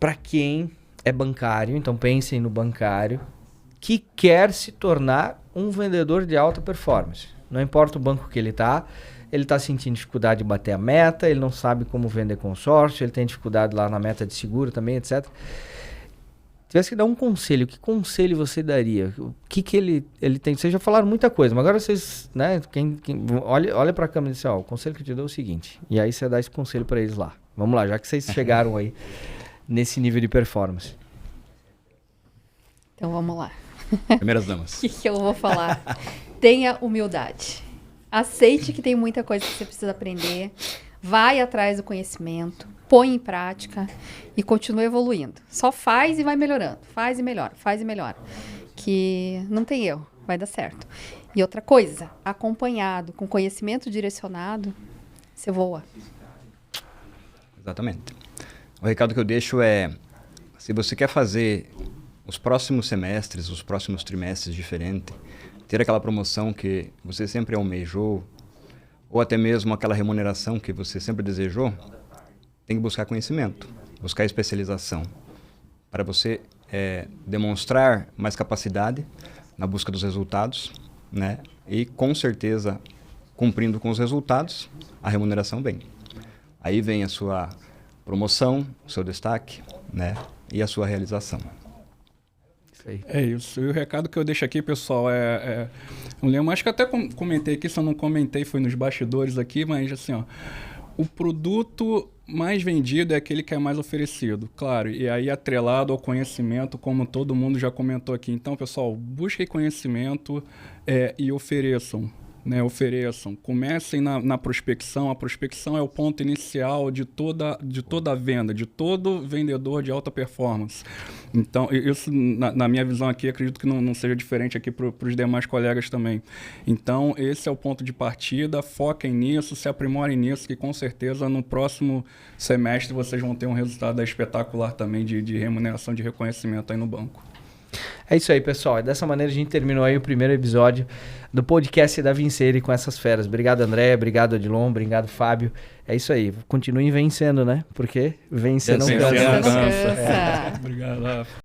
Para quem é bancário, então pensem no bancário, que quer se tornar um vendedor de alta performance. Não importa o banco que ele está sentindo dificuldade de bater a meta, ele não sabe como vender consórcio, ele tem dificuldade lá na meta de seguro também, etc. Tivesse que dar um conselho, que conselho você daria? O que ele tem? Vocês já falaram muita coisa, mas agora vocês, né, olha para a câmera e diz, o conselho que eu te dou é o seguinte, e aí você dá esse conselho para eles lá. Vamos lá, já que vocês chegaram aí nesse nível de performance. Então vamos lá. Primeiras damas. O que eu vou falar? Tenha humildade. Aceite que tem muita coisa que você precisa aprender. vai atrás do conhecimento, põe em prática e continua evoluindo. Só faz e vai melhorando. Faz e melhora, faz e melhora. Que não tem erro, vai dar certo. E outra coisa, acompanhado, com conhecimento direcionado, você voa. Exatamente. O recado que eu deixo é, se você quer fazer os próximos semestres, os próximos trimestres diferente, ter aquela promoção que você sempre almejou, ou até mesmo aquela remuneração que você sempre desejou, tem que buscar conhecimento, buscar especialização, para você demonstrar mais capacidade na busca dos resultados, né? E com certeza, cumprindo com os resultados, a remuneração vem. Aí vem a sua promoção, o seu destaque, né? E a sua realização. Isso aí. É isso. E o recado que eu deixo aqui, pessoal, eu lembro, acho que até comentei aqui, se eu não comentei, foi nos bastidores aqui, mas assim, ó, o produto mais vendido é aquele que é mais oferecido, claro, e aí atrelado ao conhecimento, como todo mundo já comentou aqui. Então, pessoal, busquem conhecimento e ofereçam. Né, ofereçam, comecem na prospecção. A prospecção é o ponto inicial de toda a venda, de todo vendedor de alta performance. Então, isso, na minha visão aqui, acredito que não seja diferente aqui para os demais colegas também. Então, esse é o ponto de partida, foquem nisso, se aprimorem nisso, que com certeza no próximo semestre vocês vão ter um resultado espetacular também de remuneração, de reconhecimento aí no banco. É isso aí, pessoal. Dessa maneira a gente terminou aí o primeiro episódio do podcast da Vincere com essas feras. Obrigado, André. Obrigado, Odilon. Obrigado, Fábio. É isso aí. Continuem vencendo, né? Porque vencer não cansa. Não cansa. Obrigado, Rafa.